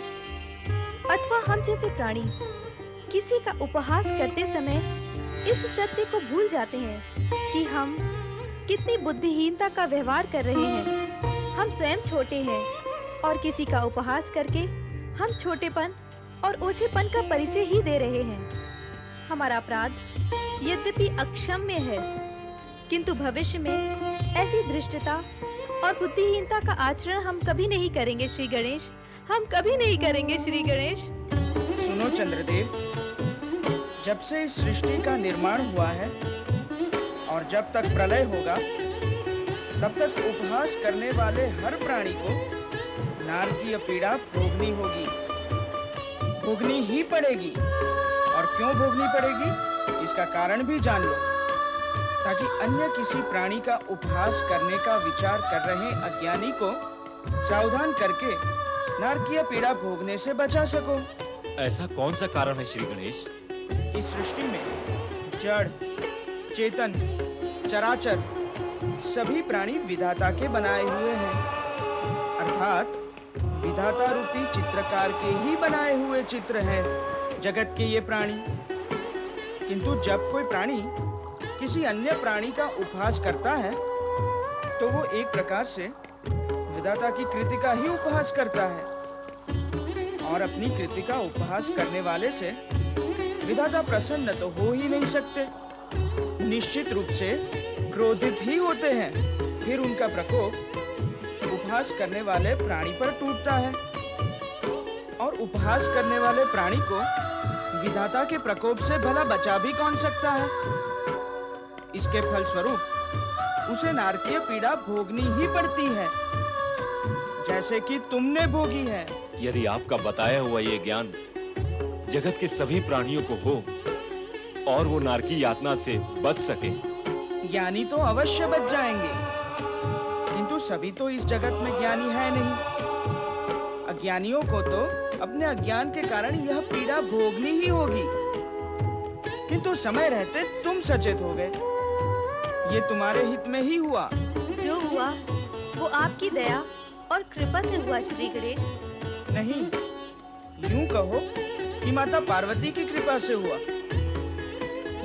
अथवा हम जैसे प्राणी किसी का उपहास करते समय इस सत्य को भूल जाते हैं कि हम कितनी बुद्धिहीनता का व्यवहार कर रहे हैं। हम स्वयं छोटे हैं और किसी का उपहास करके हम छोटेपन और ओछेपन का परिचय ही दे रहे हैं। हमारा अपराध यद्यपि अक्षम्य है, किंतु भविष्य में ऐसी धृष्टता और बुद्धिहीनता का आचरण हम कभी नहीं करेंगे श्री गणेश। हम कभी नहीं करेंगे श्री गणेश। सुनो चंद्रदेव, जब से इस सृष्टि का निर्माण हुआ है और जब तक प्रलय होगा तब तक उपहास करने वाले हर प्राणी को नारकीय पीड़ा भोगनी होगी, भोगनी ही पड़ेगी। और क्यों भोगनी पड़ेगी इसका कारण भी जान लो, ताकि अन्य किसी प्राणी का उपहास करने का विचार कर रहे अज्ञानी को सावधान करके नारकीय पीड़ा भोगने से बचा सको। ऐसा कौन सा कारण है श्री गणेश? इस सृष्टि में जड़, चेतन, चराचर सभी प्राणी विधाता के बनाए हुए हैं, अर्थात विधाता रूपी चित्रकार के ही बनाए हुए चित्र हैं जगत के ये प्राणी। किंतु जब कोई प्राणी किसी अन्य प्राणी का उपहास करता है तो वो एक प्रकार से विधाता की कृति का ही उपहास करता है, और अपनी कृति का उपहास करने वाले से विधाता प्रसन्न तो हो ही नहीं सकते, निश्चित रूप से क्रोधित ही होते हैं। फिर उनका प्रकोप उपहास करने वाले प्राणी पर टूटता है, और उपहास करने वाले प्राणी को विधाता के प्रकोप से भला बचा भी कौन सकता है। इसके फलस्वरूप उसे नारकीय पीड़ा भोगनी ही पड़ती है, जैसे कि तुमने भोगी है। यदि आपका बताया हुआ ये ज्ञान जगत के सभी प्राणियों को हो और वो नारकी यातना से बच सके, ज्ञानी तो अवश्य बच जाएंगे, किंतु सभी तो इस जगत में ज्ञानी है नहीं। अज्ञानियों को तो अपने अज्ञान के कारण यह पीड़ा भोगनी ही होगी। किंतु समय रहते तुम सचेत हो गए, ये तुम्हारे हित में ही हुआ। जो हुआ वो आपकी दया और कृपा से हुआ श्री गणेश। नहीं, यूं कहो कि माता पार्वती की कृपा से हुआ।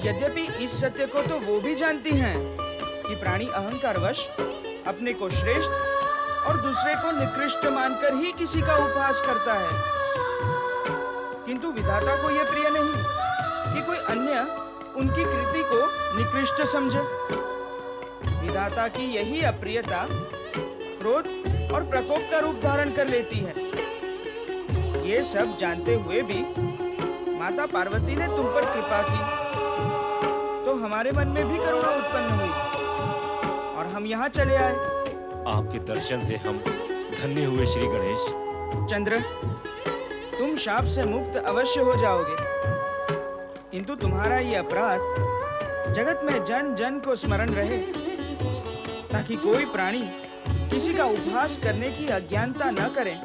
यद्यपि इस सत्य को तो वो भी जानती हैं कि प्राणी अहंकारवश अपने को श्रेष्ठ और दूसरे को निकृष्ट मानकर ही किसी का उपहास करता है, किंतु विधाता को यह प्रिय नहीं कि कोई अन्य उनकी कृति को निकृष्ट समझे। विधाता की यही अप्रियता क्रोध और प्रकोप का रूप धारण कर लेती है। ये सब जानते हुए भी माता पार्वती ने तुम पर कृपा की, तो हमारे मन में भी करुणा उत्पन्न हुई और हम यहाँ चले आए। आपके दर्शन से हम धन्य हुए श्री गणेश। चंद्र, तुम शाप से मुक्त अवश्य हो जाओगे, किंतु तुम्हारा ये अपराध जगत में जन जन को स्मरण रहे, ताकि कोई प्राणी किसी का उपहास करने की अज्ञानता न करे।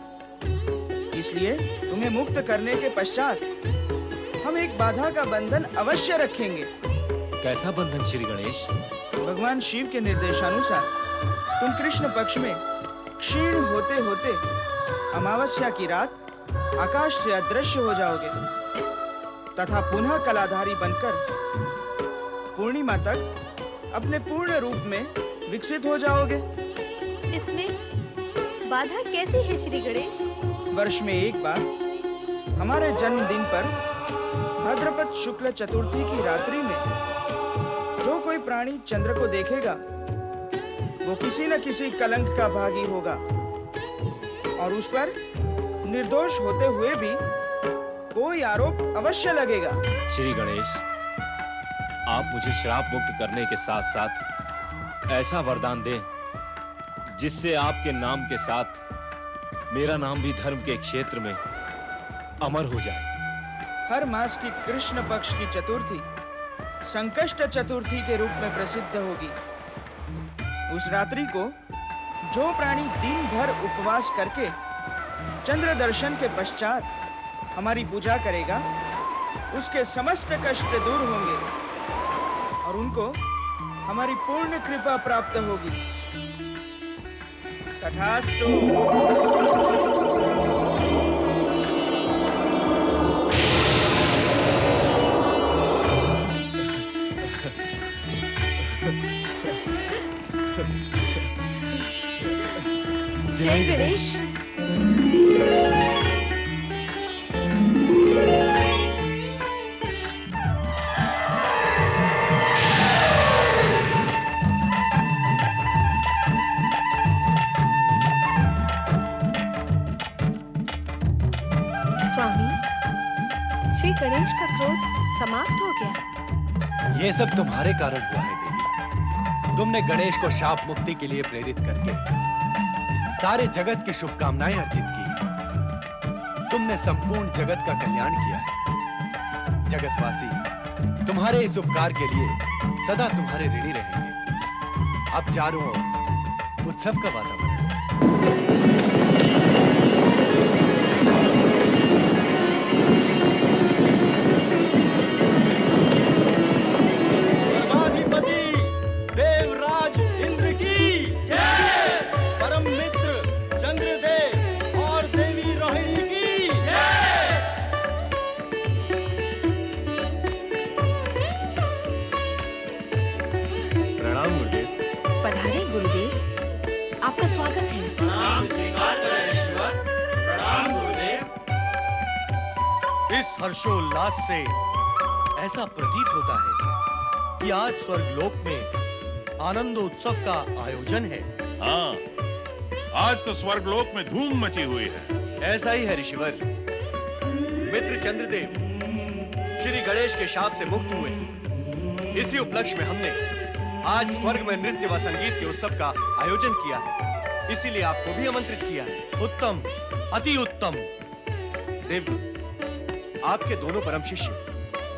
इसलिए तुम्हें मुक्त करने के पश्चात हम एक बाधा का बंधन अवश्य रखेंगे। कैसा बंधन श्री गणेश? भगवान शिव के निर्देशानुसार तुम कृष्ण पक्ष में क्षीण होते होते अमावस्या की रात आकाश से अदृश्य हो जाओगे तथा पुनः कलाधारी बनकर पूर्णिमा तक अपने पूर्ण रूप में विकसित हो जाओगे। इसमें बाधा कैसी है श्री गणेश? वर्ष में एक बार हमारे जन्मदिन पर भाद्रपद शुक्ल चतुर्थी की रात्रि में जो कोई प्राणी चंद्र को देखेगा वो किसी न किसी कलंक का भागी होगा और उस पर निर्दोष होते हुए भी कोई आरोप अवश्य लगेगा। श्री गणेश, आप मुझे श्राप मुक्त करने के साथ साथ ऐसा वरदान दें जिससे आपके नाम के साथ मेरा नाम भी धर्म के क्षेत्र में अमर हो जाए। हर मास की कृष्ण पक्ष की चतुर्थी संकष्ट चतुर्थी के रूप में प्रसिद्ध होगी। उस रात्रि को जो प्राणी दिन भर उपवास करके चंद्र दर्शन के पश्चात हमारी पूजा करेगा उसके समस्त कष्ट दूर होंगे और उनको हमारी पूर्ण कृपा प्राप्त होगी। तथास्तु। जय गणेश। स्वामी, श्री गणेश का क्रोध समाप्त हो गया। ये सब तुम्हारे कारण हुआ है देवी। तुमने गणेश को शाप मुक्ति के लिए प्रेरित करके सारे जगत की शुभकामनाएं अर्जित की। तुमने संपूर्ण जगत का कल्याण किया है। जगतवासी तुम्हारे इस उपकार के लिए सदा तुम्हारे ऋणी रहेंगे। अब चारों ओर उत्सव का वातावरण है। पधारे गुरुदेव, आपका स्वागत है। प्रणाम स्वीकार करें ऋषिवर। प्रणाम गुरुदेव। इस हर्षोल्लास से ऐसा प्रतीत होता है कि आज स्वर्गलोक में आनंदोत्सव का आयोजन है। हाँ, आज तो स्वर्गलोक में धूम मची हुई है। ऐसा ही है ऋषिवर। मित्र चंद्रदेव श्री गणेश के शाप से मुक्त हुए। इसी उपलक्ष्य में हमने आज स्वर्ग में नृत्य व संगीत के उत्सव का आयोजन किया है, इसीलिए आपको भी आमंत्रित किया है। उत्तम, अति उत्तम। देवदूत, आपके दोनों परम शिष्य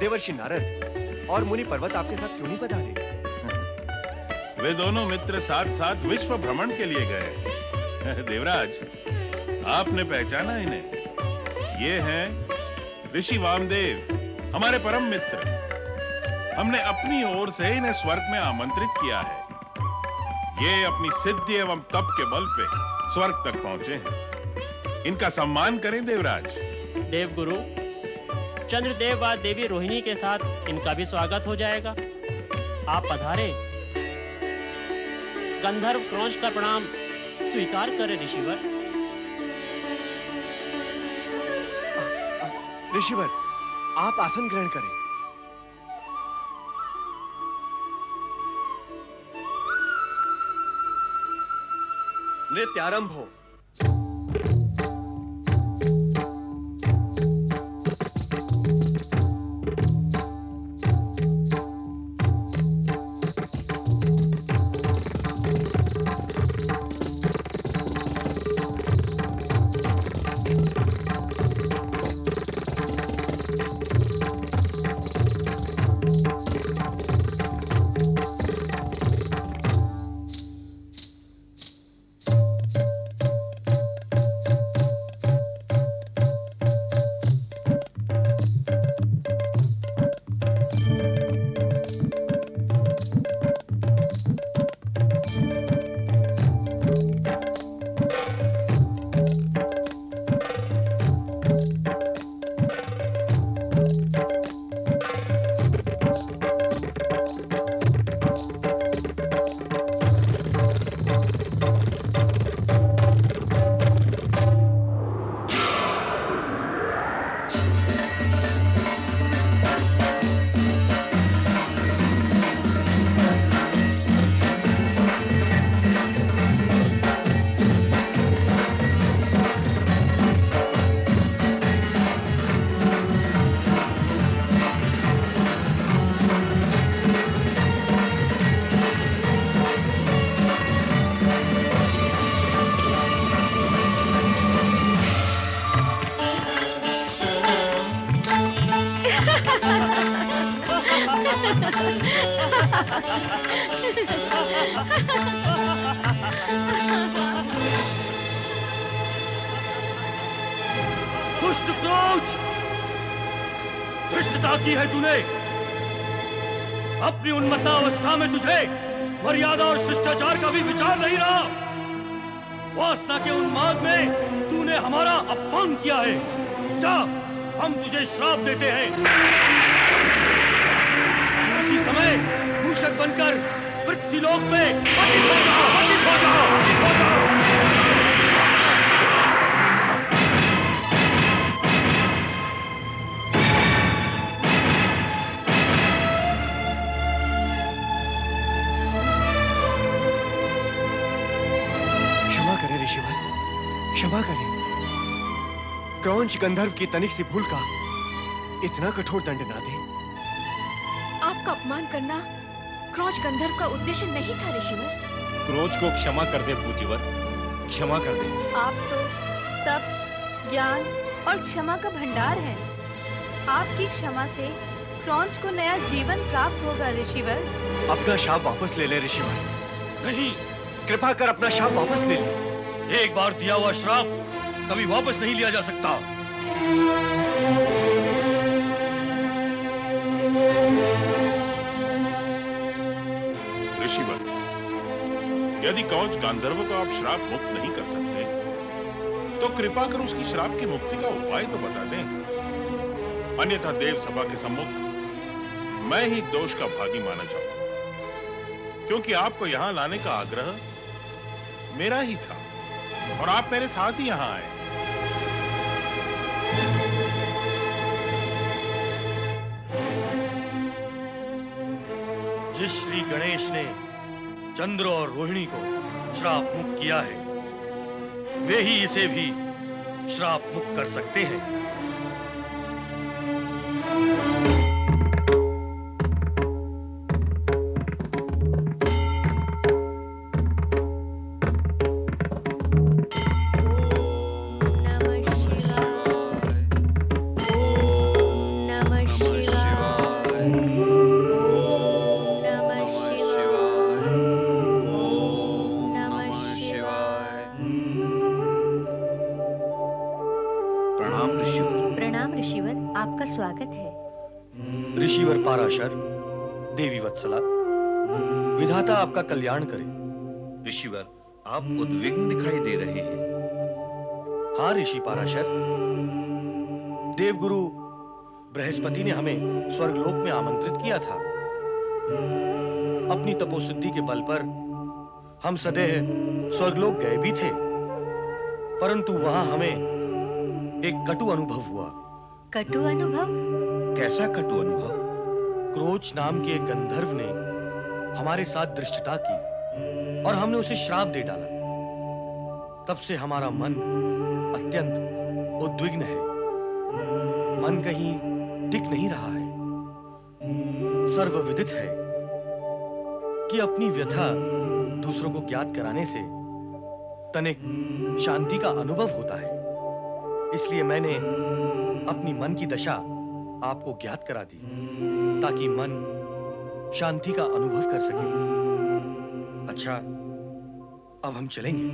देवर्षि नारद और मुनि पर्वत आपके साथ क्यों नहीं पधारे? वे दोनों मित्र साथ साथ विश्व भ्रमण के लिए गए। देवराज, आपने पहचाना इन्हें? ये हैं ऋषि वामदेव, हमारे परम मित्र। हमने अपनी ओर से इन्हें स्वर्ग में आमंत्रित किया है। ये अपनी सिद्धि एवं तप के बल पे स्वर्ग तक पहुंचे हैं। इनका सम्मान करें देवराज। देवगुरु, चंद्रदेव व देवी रोहिणी के साथ इनका भी स्वागत हो जाएगा। आप पधारे। गंधर्व क्रौंच का प्रणाम स्वीकार करें ऋषिवर। ऋषिवर, आप आसन ग्रहण करें। नृत्य आरंभ हो। दुष्ट क्रोध, धृष्टता की है तूने। अपनी उन्मत्ता अवस्था में तुझे मर्यादा और शिष्टाचार का भी विचार नहीं रहा। वासना के उन्माद में तूने हमारा अपमान किया है। जा, हम तुझे श्राप देते हैं। तू उसी समय मूषक बनकर पृथ्वीलोक में पतित हो जाओ, पतित हो जाओ, पतित हो जाओ। क्षमा करें ऋषिवर, क्षमा करें। क्रौंच गंधर्व की तनिक सी भूल का इतना कठोर दंड ना दें। आपका अपमान करना क्रौच गंधर्व का उद्देश्य नहीं था ऋषिवर। क्रोध को क्षमा कर दे पूज्यवर, क्षमा कर दे। आप तो तप, ज्ञान और क्षमा का भंडार हैं। आपकी क्षमा से क्रौंच को नया जीवन प्राप्त होगा ऋषिवर। अपना शाप वापस ले ले ऋषिवर। नहीं, कृपा कर अपना शाप वापस ले ले। एक बार दिया हुआ श्राप कभी वापस नहीं लिया जा सकता। ऋषिवर, यदि कौच गांधर्व को आप श्राप मुक्त नहीं कर सकते, तो कृपा कर उसकी श्राप की मुक्ति का उपाय तो बता दें। अन्यथा देव सभा के सम्मुख मैं ही दोष का भागी माना जाऊंगा, क्योंकि आपको यहां लाने का आग्रह मेरा ही था और आप मेरे साथ ही यहां आए। जिस श्री गणेश ने चंद्र और रोहिणी को श्राप मुक्त किया है, वे ही इसे भी श्राप मुक्त कर सकते हैं। प्रणाम ऋषिवर, आपका स्वागत है। ऋषिवर पाराशर, देवी वत्सला, विधाता आपका कल्याण करे। ऋषिवर, आप उद्विग्न दिखाई दे रहे हैं। हाँ ऋषि पाराशर, देवगुरु बृहस्पति ने हमें स्वर्गलोक में आमंत्रित किया था। अपनी तपोसिद्धि के बल पर हम सदैव स्वर्गलोक गए भी थे, परंतु वहां हमें एक कटु अनुभव हुआ। कटु अनुभव? कैसा कटु अनुभव? क्रोच नाम के एक गंधर्व ने हमारे साथ दृष्टता की और हमने उसे श्राप दे डाला। तब से हमारा मन अत्यंत उद्विग्न है। मन कहीं टिक नहीं रहा है। सर्वविदित है कि अपनी व्यथा दूसरों को ज्ञात कराने से तनिक शांति का अनुभव होता है। इसलिए मैंने अपनी मन की दशा आपको ज्ञात करा दी, ताकि मन शांति का अनुभव कर सके। अच्छा, अब हम चलेंगे।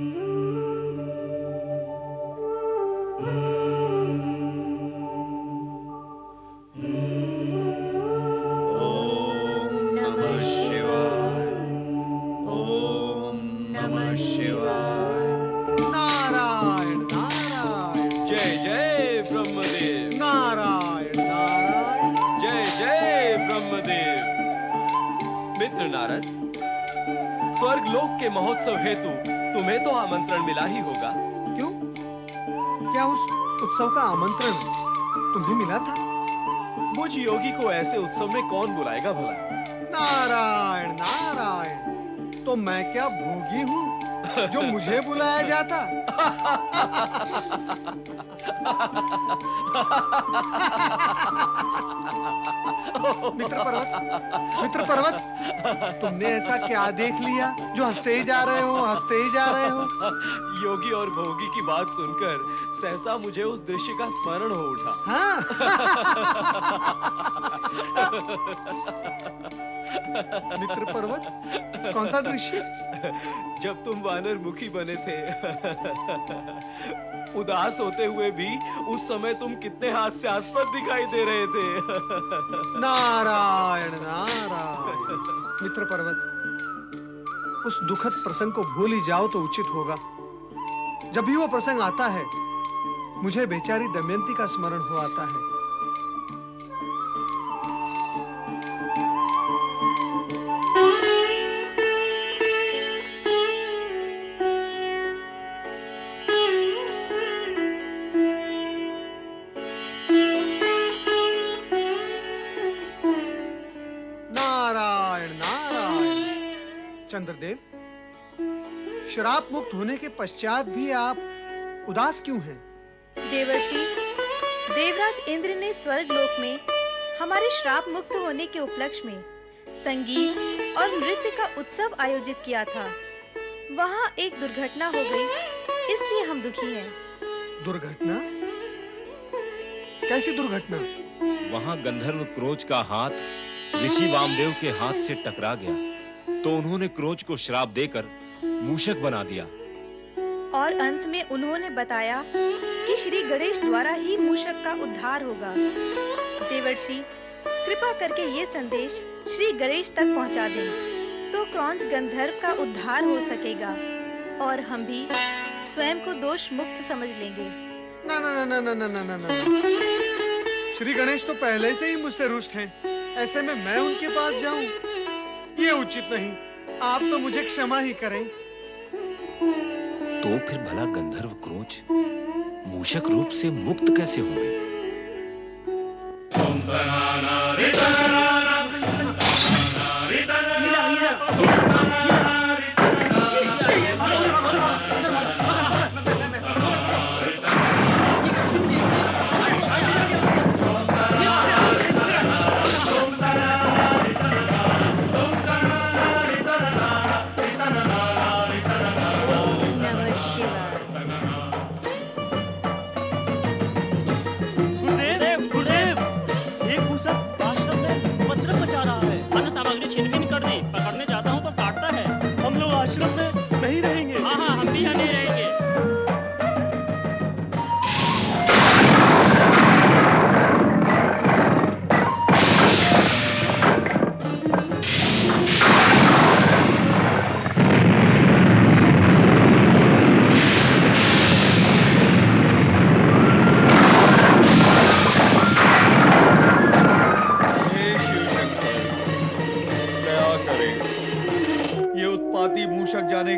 नारायण नारायण। जय जय ब्रह्मदेव। नारायण नारायण। जय जय ब्रह्मदेव। मित्र नारद, स्वर्गलोक के महोत्सव हेतु तुम्हें तो आमंत्रण मिला ही होगा। क्यों? क्या उस उत्सव का आमंत्रण तुम्हें मिला था? मुझ योगी को ऐसे उत्सव में कौन बुलाएगा भला? नारायण नारायण। तो मैं क्या भोगी हूँ जो मुझे बुलाया जाता? मित्र पर्वत, तुमने ऐसा क्या देख लिया जो हंसते ही जा रहे हो, हंसते ही जा रहे हो? योगी और भोगी की बात सुनकर सहसा मुझे उस दृश्य का स्मरण हो उठा। हाँ? मित्र पर्वत? कौन सा दृश्य? जब तुम वानर मुखी बने थे, उदास होते हुए भी उस समय तुम कितने हास्यास्पद दिखाई दे रहे थे। नारायण नारायण। मित्र पर्वत, उस दुखद प्रसंग को भूल ही जाओ तो उचित होगा। जब भी वो प्रसंग आता है, मुझे बेचारी दमयंती का स्मरण हो आता है। नारायण नारायण। चंद्रदेव, श्राप मुक्त होने के पश्चात भी आप उदास क्यों हैं? देवर्षि, देवराज इंद्र ने स्वर्ग लोक में हमारे श्राप मुक्त होने के उपलक्ष्य में संगीत और नृत्य का उत्सव आयोजित किया था। वहाँ एक दुर्घटना हो गई, इसलिए हम दुखी हैं। दुर्घटना? कैसी दुर्घटना? वहां गंधर्व क्रोच का हाथ ऋषि वामदेव के हाथ से टकरा गया, तो उन्होंने क्रोच को श्राप देकर मूषक बना दिया। और अंत में उन्होंने बताया कि श्री गणेश द्वारा ही मूषक का उद्धार होगा। देवर्षि, कृपा करके ये संदेश श्री गणेश तक पहुंचा दें, तो क्रौंच गंधर्व का उद्धार हो सकेगा और हम भी स्वयं को दोष मुक्त समझ लेंगे। ना ना ना ना ना ना ना ना। श्री गणेश तो पहले से ही मुझसे रुष्ट हैं। ऐसे में मैं उनके पास जाऊं, ये उचित नहीं। आप तो मुझे क्षमा ही करें। तो फिर भला गंधर्व क्रोच मूषक रूप से मुक्त कैसे होंगे?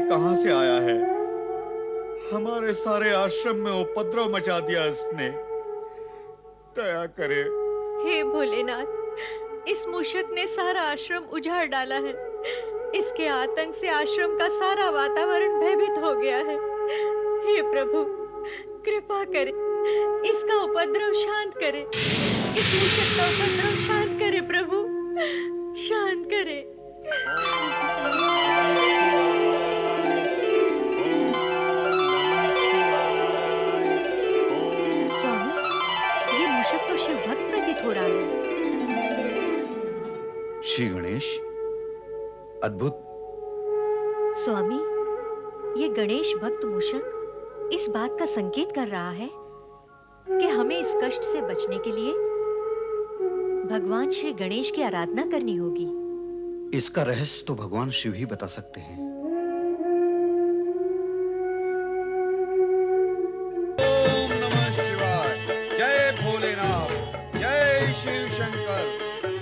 कहां से आया है? हमारे सारे आश्रम में उपद्रव मचा दिया इसने। दया करे। हे भोलेनाथ, इस मूषक ने सारा आश्रम उजाड़ डाला है। इसके आतंक से आश्रम का सारा वातावरण भयभीत हो गया है। हे प्रभु, कृपा करे, इसका उपद्रव शांत करे। इस मूषक का उपद्रव शांत करे प्रभु, शांत करे। स्वामी, ये मूषक तो शिव भक्त प्रतीत हो रहा है। श्री गणेश, अद्भुत। स्वामी, ये गणेश भक्त मूषक इस बात का संकेत कर रहा है कि हमें इस कष्ट से बचने के लिए भगवान श्री गणेश की आराधना करनी होगी। इसका रहस्य तो भगवान शिव ही बता सकते हैं। ओम नमः शिवाय। जय भोलेनाथ, जय शिव शंकर,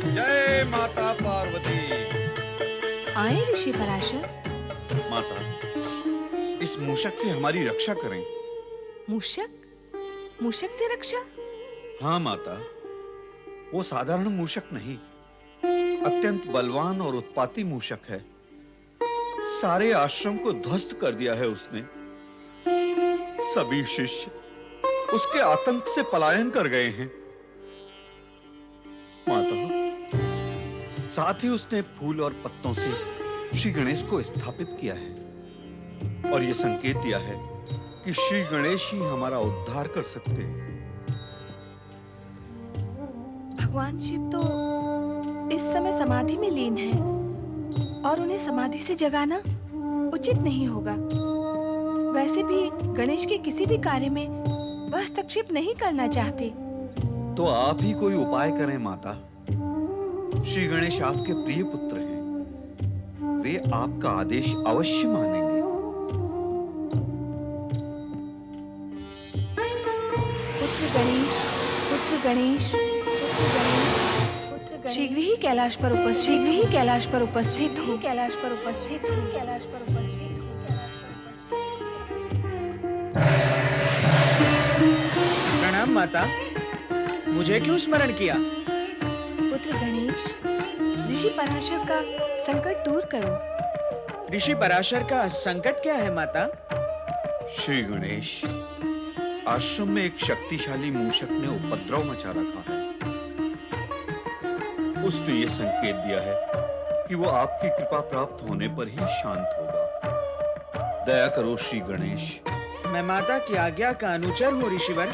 जय माता पार्वती। आए ऋषि पराशर। माता, इस मूषक से हमारी रक्षा करें। मूषक? मूषक से रक्षा? हाँ माता, वो साधारण मूषक नहीं, अत्यंत बलवान और उत्पाती मूषक है। सारे आश्रम को ध्वस्त कर दिया है उसने। सभी शिष्य उसके आतंक से पलायन कर गए हैं। माता, साथ ही उसने फूल और पत्तों से श्री गणेश को स्थापित किया है और यह संकेत दिया है कि श्री गणेश ही हमारा उद्धार कर सकते हैं। भगवान शिव तो इस इस समय समाधि में लीन हैं और उन्हें समाधि से जगाना उचित नहीं होगा। वैसे भी गणेश के किसी भी कार्य में वह हस्तक्षेप नहीं करना चाहते। तो आप ही कोई उपाय करें माता। श्री गणेश आपके प्रिय पुत्र हैं, वे आपका आदेश अवश्य मानेंगे। पुत्र गणेश, पुत्र गणेश, पुत्र गणेश, पुत्र गणेश, शीघ्र ही कैलाश पर उपस्थित, शीघ्र ही कैलाश पर उपस्थित हो, कैलाश पर उपस्थित हो, कैलाश पर उपस्थित हो। प्रणाम माता, मुझे क्यों स्मरण किया? पुत्र गणेश, ऋषि पराशर का संकट दूर करो। ऋषि पराशर का संकट क्या है माता? श्री गणेश, आश्रम में एक शक्तिशाली मूषक ने उपद्रव मचा रखा है। उसने ये संकेत दिया है कि वो आपकी कृपा प्राप्त होने पर ही शांत होगा। दया करो श्री गणेश। मैं माता की आज्ञा का अनुचर हूँ ऋषिवर।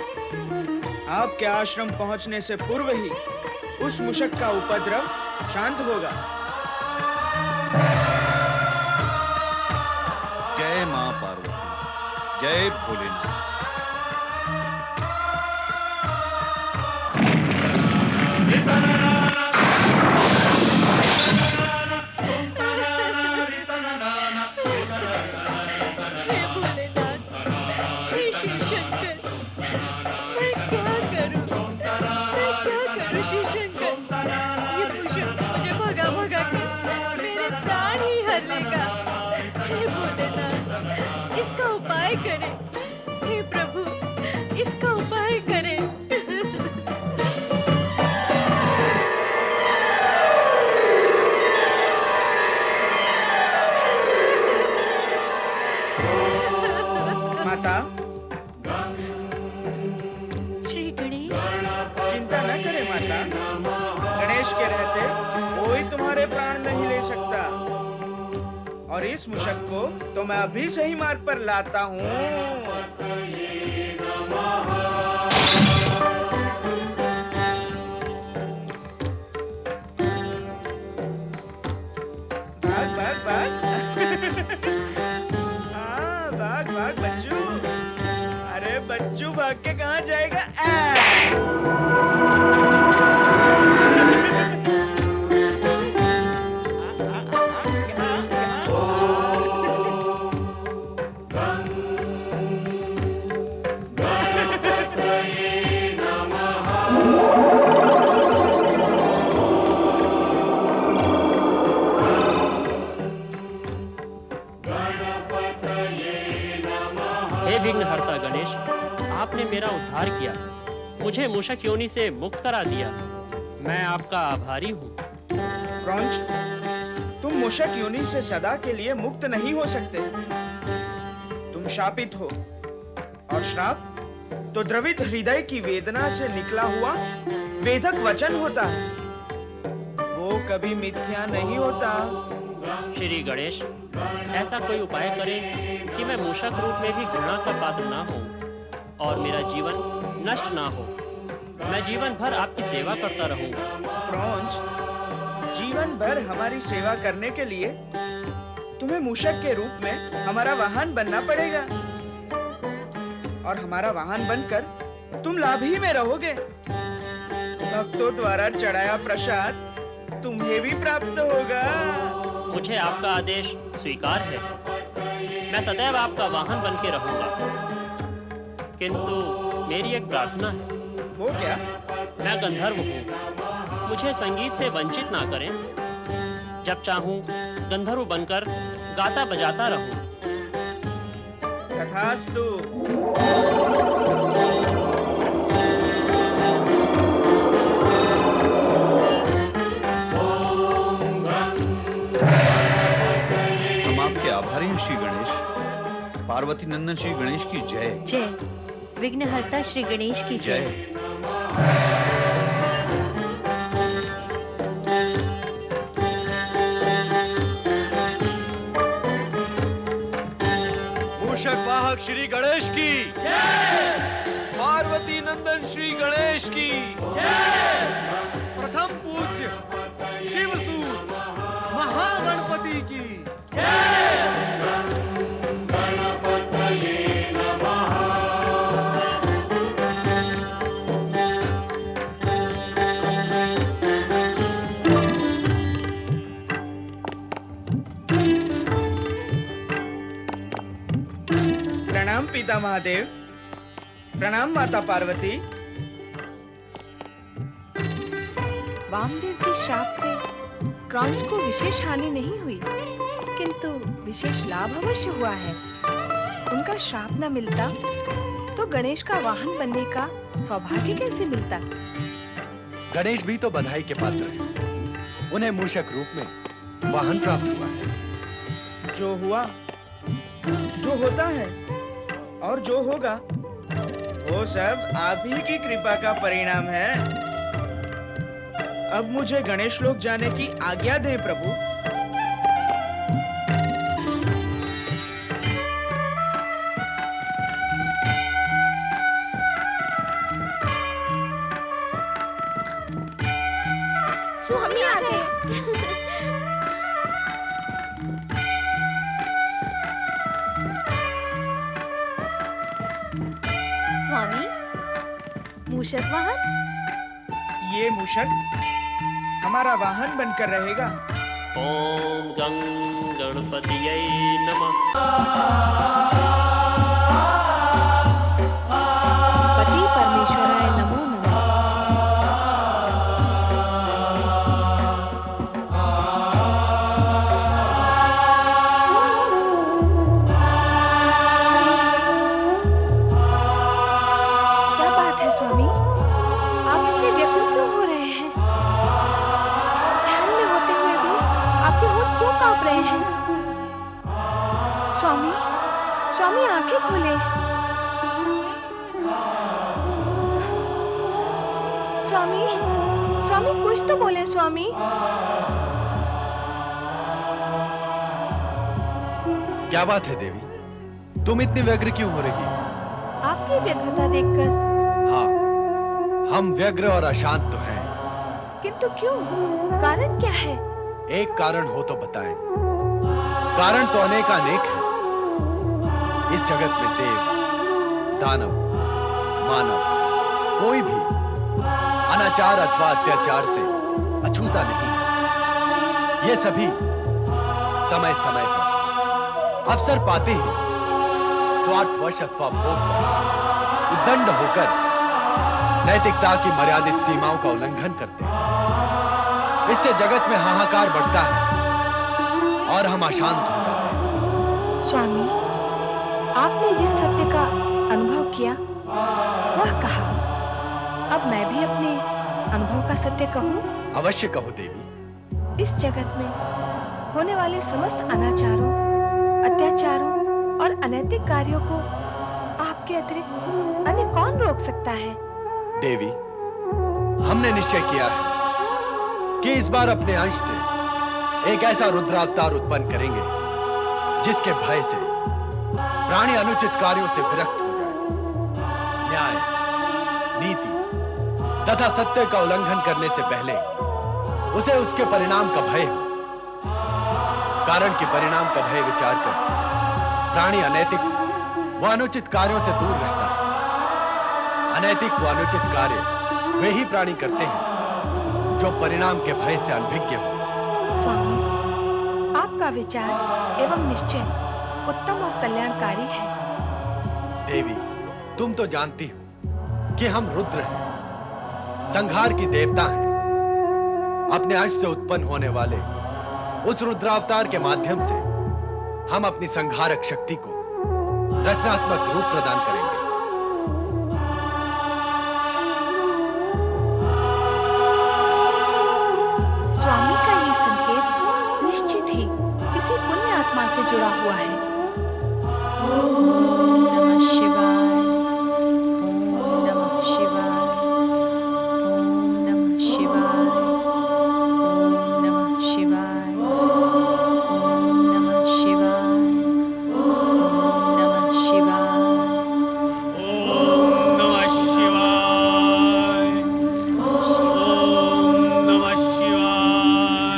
आपके आश्रम पहुंचने से पूर्व ही उस मूषक का उपद्रव शांत होगा। जय मां पार्वती, जय भोलेनाथ। हे शिव शंकर, मैं क्या करूं? शिव शंकर, ये मूषक तो मुझे भगा भगा कर मेरे प्राण ही हर लेगा। हे भोलेनाथ, इसका उपाय करें। हे प्रभु, इसका उपाय करें। माता, श्री गणेश, चिंता न करें माता। गणेश के रहते कोई तुम्हारे प्राण नहीं ले सकता। और इस मूषक को तो मैं अभी सही मार्ग पर लाता हूँ। भाग भाग भाग। हाँ, भाग भाग बच्चू। अरे बच्चू भाग के कहाँ जाएगा? हे विघ्नहर्ता गणेश, आपने मेरा उद्धार किया, मुझे मूषक योनि से मुक्त करा दिया। मैं आपका आभारी हूँ। क्रॉन्च, तुम मूषक योनि से सदा के लिए मुक्त नहीं हो सकते। तुम शापित हो, और श्राप तो द्रवित हृदय की वेदना से निकला हुआ वेदक वचन होता है। वो कभी मिथ्या नहीं होता। श्री गणेश, ऐसा कोई उपाय करें कि मैं मूषक रूप में भी घृणा का पात्र ना हो और मेरा जीवन नष्ट ना हो। मैं जीवन भर आपकी सेवा करता रहूंगा। क्रॉन्च, जीवन भर हमारी सेवा करने के लिए तुम्हें मूषक के रूप में हमारा वाहन बनना पड़ेगा। और हमारा वाहन बनकर तुम लाभ ही में रहोगे। भक्तों द्वारा चढ़ाया प्रसाद तुम्हें भी प्राप्त होगा। मुझे आपका आदेश स्वीकार है। मैं सदैव आपका वाहन बन के रहूंगा। किंतु मेरी एक प्रार्थना है। वो क्या? मैं गंधर्व हूँ, मुझे संगीत से वंचित ना करें। जब चाहूं गंधर्व बनकर गाता बजाता रहूं। तथास्तु। हम आपके आभारी हैं श्री गणेश। पार्वती नंदन श्री गणेश की जय। जय। विघ्नहर्ता श्री गणेश की जय। मूषक वाहक श्री गणेश की पार्वती नंदन श्री गणेश की प्रथम पूज्य शिवसूत महागणपति की। प्रणाम पिता महादेव, प्रणाम माता पार्वती। वामदेव के श्राप से क्रौंच को विशेष हानि नहीं हुई, किंतु विशेष लाभ अवश्य हुआ है। उनका श्राप न मिलता तो गणेश का वाहन बनने का सौभाग्य कैसे मिलता? गणेश भी तो बधाई के पात्र हैं। उन्हें मूषक रूप में वाहन प्राप्त हुआ है। जो हुआ, जो होता है और जो होगा, वो सब आप ही की कृपा का परिणाम है। अब मुझे गणेश लोक जाने की आज्ञा दें प्रभु। स्वामी आ गए। स्वामी, मूषक वाहन? ये मूषक हमारा वाहन बनकर रहेगा। ओम गं गणपतियै नमः। पति परमेश्वराय नमो नमः। क्या बात है स्वामी, आप इतने व्यग्र क्यों हो रहे हैं? ध्यान में होते हुए भी आपके होंठ क्यों कांप रहे हैं? स्वामी, स्वामी आंखें खोले। स्वामी, स्वामी कुछ तो बोले स्वामी। क्या बात है देवी, तुम इतनी व्यग्र क्यों हो रही? आपकी व्यग्रता देखकर। हाँ, हम व्यग्र और अशांत तो हैं। किंतु क्यों? कारण क्या है? एक कारण हो तो बताएं। कारण तो अनेकानेक है। इस जगत में देव, दानव, मानव कोई भी अनाचार अथवा अत्याचार से अछूता नहीं है। ये सभी समय समय पर अवसर पाते ही स्वार्थवश अथवा भोगवश उद्दंड होकर नैतिकता की मर्यादित सीमाओं का उल्लंघन करते हैं। इससे जगत में हाहाकार बढ़ता है और हम अशांत हो जाते हैं। स्वामी, आपने जिस सत्य का अनुभव किया वह कहा। अब मैं भी अपने अनुभव का सत्य कहूं। अवश्य कहो देवी। इस जगत में होने वाले समस्त अनाचारों, अत्याचारों और अनैतिक कार्यों को आपके अतिरिक्त अन्य कौन रोक सकता है? देवी, हमने निश्चय किया है कि इस बार अपने अंश से एक ऐसा रुद्रावतार उत्पन्न करेंगे जिसके भय से प्राणी अनुचित कार्यों से विरक्त हो जाए। न्याय, नीति तथा सत्य का उल्लंघन करने से पहले उसे उसके परिणाम का भय हो। कारण कि परिणाम का भय विचार कर प्राणी अनैतिक व अनुचित कार्यों से दूर रहता है। अनैतिक व अनुचित कार्य वे ही प्राणी करते हैं जो परिणाम के भय से अनभिज्ञ हो। स्वामी, आपका विचार एवं निश्चय उत्तम और कल्याणकारी है। देवी, तुम तो जानती हो कि हम रुद्र हैं, संहार की देवता हैं। अपने अंश से उत्पन्न होने वाले उस रुद्रावतार के माध्यम से हम अपनी संहारक शक्ति को रचनात्मक रूप प्रदान करेंगे। स्वामी का ये संकेत निश्चित ही किसी पुण्य आत्मा से जुड़ा हुआ है। ओम नमः शिवाय। ओम नमः शिवाय। ओम नमः शिवाय। ओम नमः शिवाय। ओम नमः शिवाय। ओम नमः शिवाय। ओम नमः शिवाय। ओम नमः शिवाय।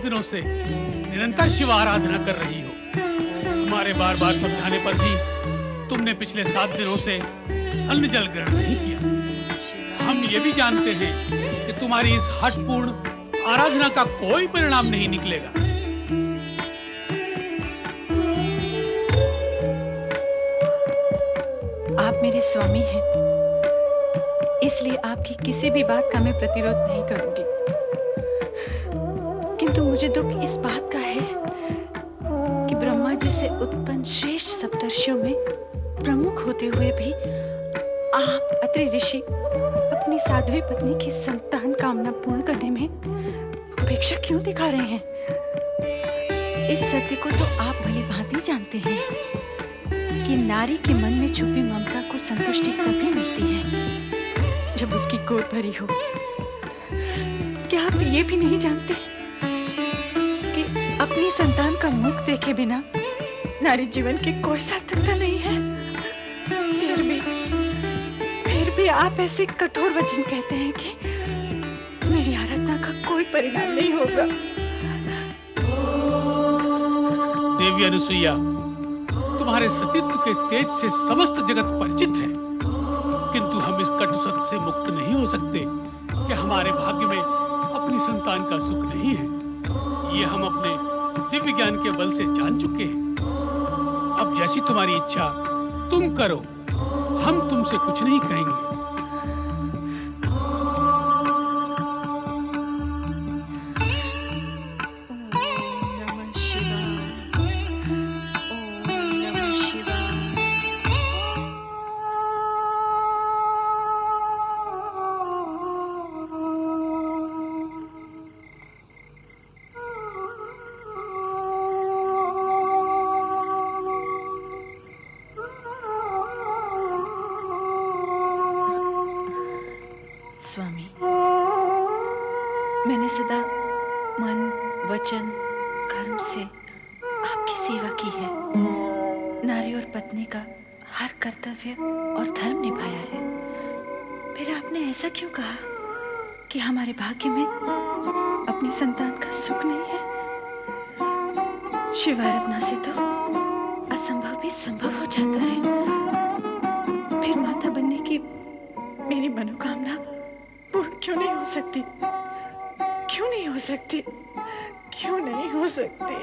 दिनों से निरंतर शिव आराधना कर रही हो। हमारे बार बार समझाने पर भी तुमने पिछले 7 दिनों से अन्न जल ग्रहण नहीं किया। हम ये भी जानते हैं कि तुम्हारी इस हठपूर्ण आराधना का कोई परिणाम नहीं निकलेगा। आप मेरे स्वामी हैं, इसलिए आपकी किसी भी बात का मैं प्रतिरोध नहीं करूंगी। किंतु मुझे दुख इस बात का है कि ब्रह्मा जी से उत्पन्न श्रेष्ठ सप्तर्षियों में प्रमुख होते हुए भी आप अत्रि ऋषि अपनी साध्वी पत्नी की संतान कामना पूर्ण करने में उपेक्षा क्यों दिखा रहे हैं? इस सत्य को तो आप भली भांति जानते हैं कि नारी के मन में छुपी ममता को संतुष्टि तभी मिलती है जब उसकी गोद भरी हो। क्या आप ये भी नहीं जानते कि अपनी संतान का मुख देखे बिना नारी जीवन की कोई सार्थकता नहीं है? फिर भी आप ऐसे कठोर वचन कहते हैं कि मेरी आराधना का कोई परिणाम नहीं होगा। देवी अनुसुईया, तुम्हारे सतीत्व के तेज से समस्त जगत परिचित है, किंतु हम इस कटु सत्य से मुक्त नहीं हो सकते कि हमारे भाग्य में अपनी संतान का सुख नहीं है। ये हम अपने दिव्य ज्ञान के बल से जान चुके हैं। अब जैसी तुम्हारी इच्छा तुम करो, हम तुमसे कुछ नहीं कहेंगे। स्वामी, मैंने सदा मन, वचन, कर्म से आपकी सेवा की है। नारी और पत्नी का हर कर्तव्य और धर्म निभाया है। फिर आपने ऐसा क्यों कहा कि हमारे भाग्य में अपनी संतान का सुख नहीं है? शिव आराधना से तो असंभव भी संभव हो जाता है। फिर माता बनने की मेरी मनोकामना पूर्ण क्यों नहीं हो सकती? क्यों नहीं हो सकती? क्यों नहीं हो सकती?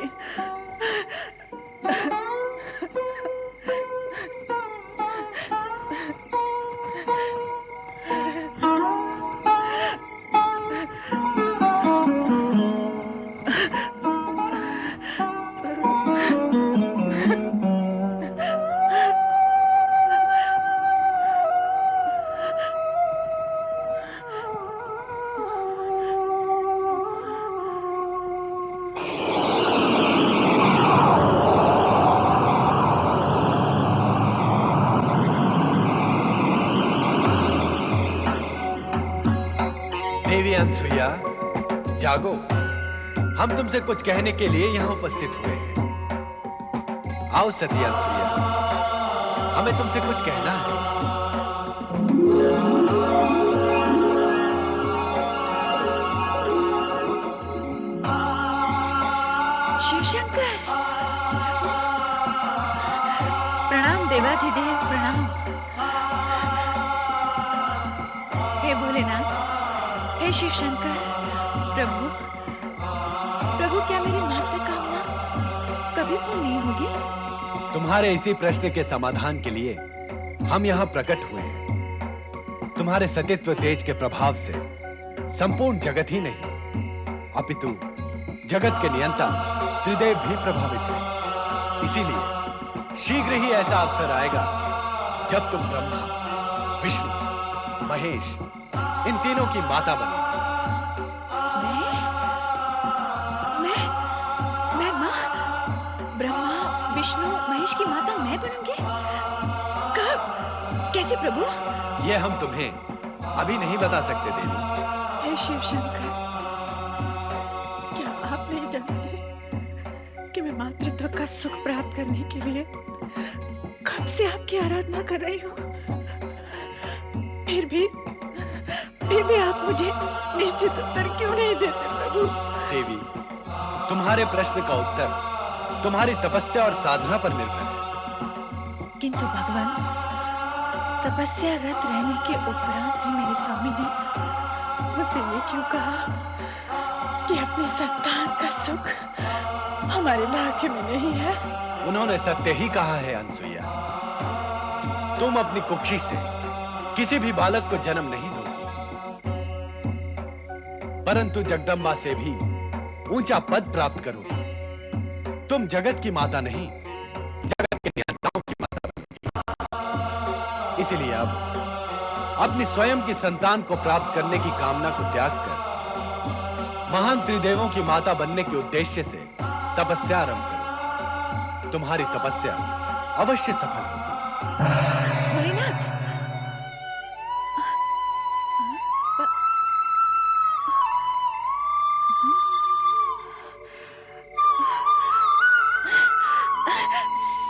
देवी अनसुईया, जागो। हम तुमसे कुछ कहने के लिए यहाँ उपस्थित हुए हैं। आओ सती अनसुईया, हमें तुमसे कुछ कहना है। शिवशंकर, प्रणाम देवाधिदेव, प्रणाम। हे भोलेनाथ, हे शिवशंकर, प्रभु प्रभु, क्या मेरी मात्र कामना कभी पूर्ण नहीं होगी? तुम्हारे इसी प्रश्न के समाधान के लिए हम यहाँ प्रकट हुए हैं। तुम्हारे सतीत्व तेज के प्रभाव से संपूर्ण जगत ही नहीं, अपितु जगत के नियंता त्रिदेव भी प्रभावित हैं। इसीलिए शीघ्र ही ऐसा अवसर आएगा जब तुम ब्रह्मा, विष्णु, महेश इन तीनों की माता बनो। मैं माँ, ब्रह्मा, विष्णु, महेश की माता मैं बनूंगी? कब? कैसे प्रभु? ये हम तुम्हें अभी नहीं बता सकते देवी। हे शिवशंकर, क्या आप नहीं जानते कि मैं मातृत्व का सुख प्राप्त करने के लिए कब से आपकी आराधना कर रही हूँ? फिर भी आप मुझे निश्चित उत्तर क्यों नहीं देते प्रभु? देवी, तुम्हारे प्रश्न का उत्तर तुम्हारी तपस्या और साधना पर निर्भर है। किंतु भगवान, तपस्या रत रहने के उपरांत भी मेरे स्वामी ने मुझसे ये क्यों कहा कि अपने संतान का सुख हमारे भाग्य में नहीं है? उन्होंने सत्य ही कहा है अनसुईया। तुम अपनी कुक्षी से किसी भी बालक को जन्म नहीं दोगी, परंतु जगदम्बा से भी ऊंचा पद प्राप्त करोगी। तुम जगत की माता नहीं, जगत के नियंताओं की माता बनोगी। इसलिए अब अपनी स्वयं की संतान को प्राप्त करने की कामना को त्याग कर महान त्रिदेवों की माता बनने के उद्देश्य से तपस्या आरंभ करो। तुम्हारी तपस्या अवश्य सफल होगी। भोलेनाथ,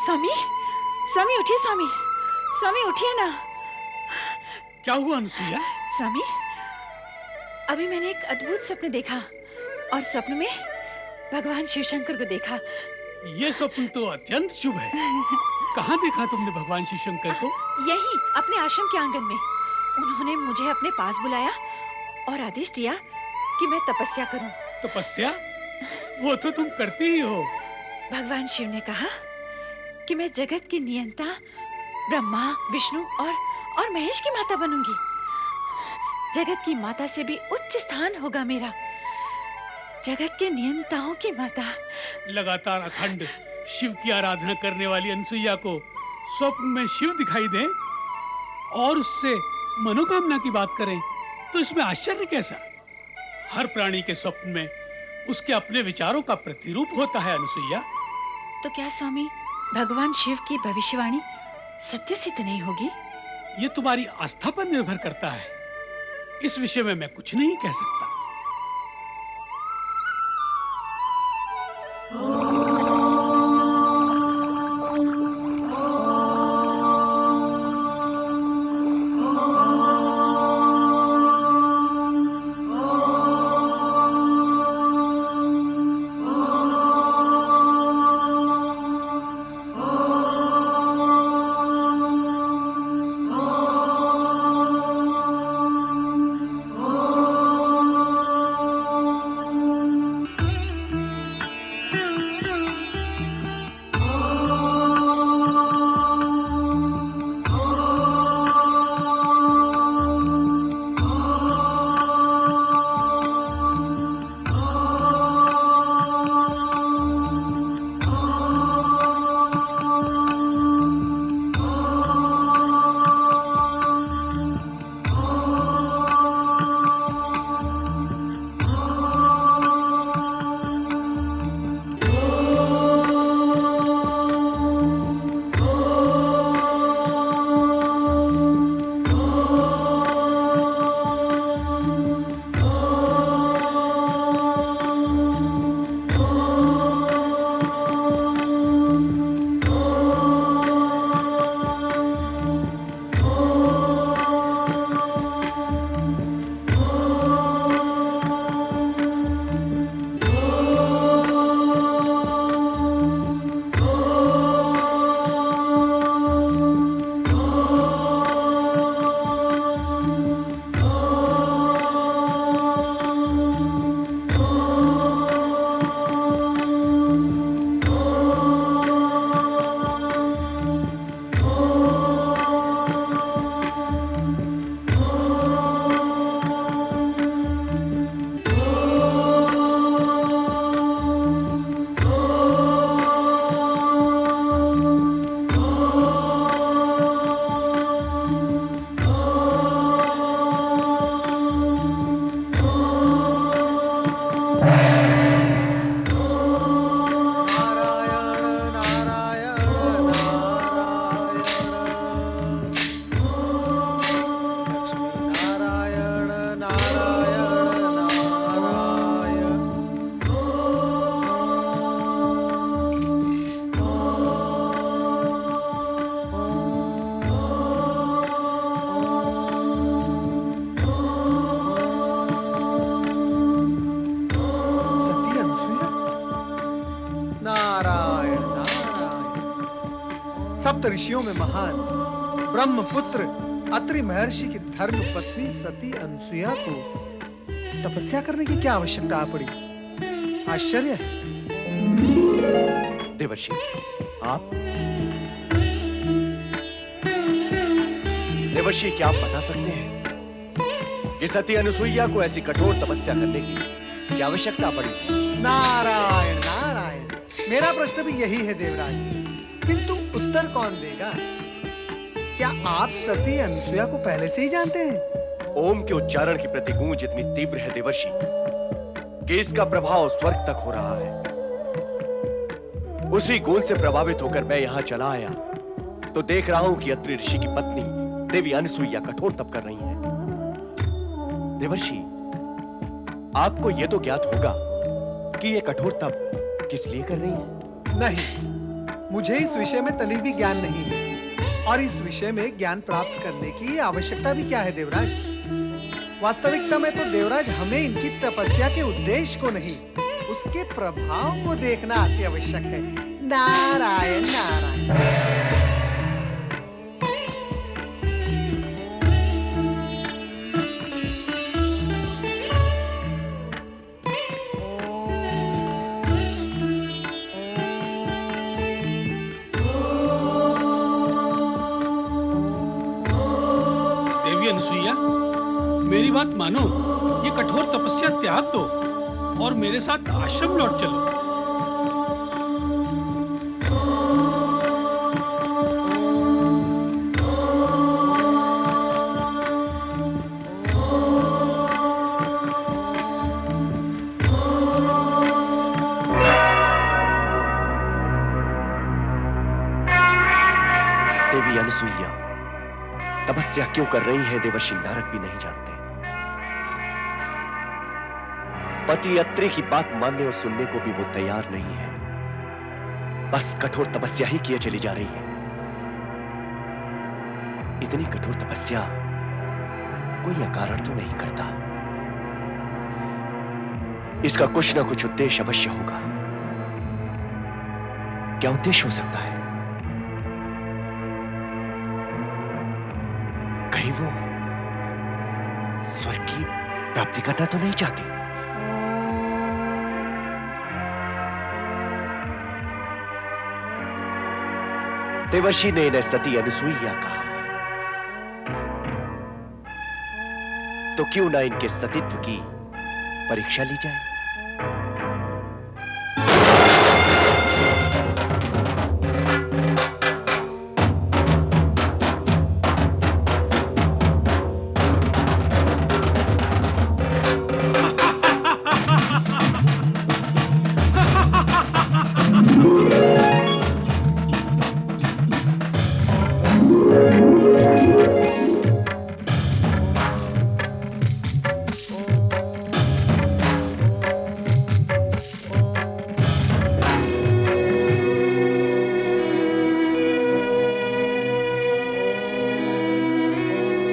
स्वामी, स्वामी उठिए, स्वामी, स्वामी उठिए ना। क्या हुआ अनसुईया? स्वामी, अभी मैंने एक अद्भुत स्वप्न देखा और स्वप्न में भगवान शिव शंकर को देखा। ये स्वप्न तो अत्यंत शुभ है। कहाँ देखा तुमने भगवान शिव शंकर को? यही अपने आश्रम के आंगन में। उन्होंने मुझे अपने पास बुलाया और आदेश दिया कि मैं तपस्या करूं। तपस्या? वो तो तुम करती ही हो। भगवान शिव ने कहा कि मैं जगत की नियंता ब्रह्मा, विष्णु और महेश की माता बनूंगी। जगत की माता से भी उच्च स्थान होगा मेरा, जगत के नियंताओं की माता। लगातार अखंड शिव की आराधना करने वाली अनसुईया को स्वप्न में शिव दिखाई दे और उससे मनोकामना की बात करें तो इसमें आश्चर्य कैसा? हर प्राणी के स्वप्न में उसके अपने विचारों का प्रतिरूप होता है अनसुईया। तो क्या स्वामी, भगवान शिव की भविष्यवाणी सत्य सिद्ध नहीं होगी? ये तुम्हारी आस्था पर निर्भर करता है। इस विषय में मैं कुछ नहीं कह सकता। सप्त ऋषियों में महान ब्रह्मपुत्र अत्रि महर्षि की धर्म पत्नी सती अनसुया को तपस्या करने की क्या आवश्यकता पड़ी? आश्चर्य है। देवर्षि, आप देवर्षि, क्या आप बता सकते हैं कि सती अनुसुईया को ऐसी कठोर तपस्या करने की क्या आवश्यकता पड़ी? नारायण नारायण, मेरा प्रश्न भी यही है देवराज, किंतु उत्तर कौन देगा? क्या आप सती अनुसुया को पहले से ही जानते हैं? ओम के उच्चारण की प्रतिगूंज इतनी तीव्र है देवर्षि कि इसका प्रभाव स्वर्ग तक हो रहा है। उसी गूंज से प्रभावित होकर मैं यहां चला आया तो देख रहा हूं कि अत्रि ऋषि की पत्नी देवी अनुसुईया कठोर तप कर रही हैं। देवर्षि, आपको यह तो ज्ञात होगा कि यह कठोर तप किस लिए कर रही हैं? नहीं, मुझे इस विषय में तनिक भी ज्ञान नहीं है, और इस विषय में ज्ञान प्राप्त करने की आवश्यकता भी क्या है देवराज? वास्तविकता में तो देवराज हमें इनकी तपस्या के उद्देश्य को नहीं, उसके प्रभाव को देखना अति आवश्यक है। नारायण नारायण। देवी अनुसुईया, मेरी बात मानो, ये कठोर तपस्या त्याग दो और मेरे साथ आश्रम लौट चलो। देवी अनुसुईया तपस्या क्यों कर रही है देवर्षि नारद भी नहीं जानते। पति अत्रि की बात मानने और सुनने को भी वो तैयार नहीं है, बस कठोर तपस्या ही किए चली जा रही है। इतनी कठोर तपस्या कोई अकारण तो नहीं करता, इसका कुछ ना कुछ उद्देश्य अवश्य होगा। क्या उद्देश्य हो सकता है? कहीं वो स्वर्ग की प्राप्ति करना तो नहीं चाहती? देवर्षि ने इन्हें सती अनुसुईया कहा, तो क्यों ना इनके सतीत्व की परीक्षा ली जाए।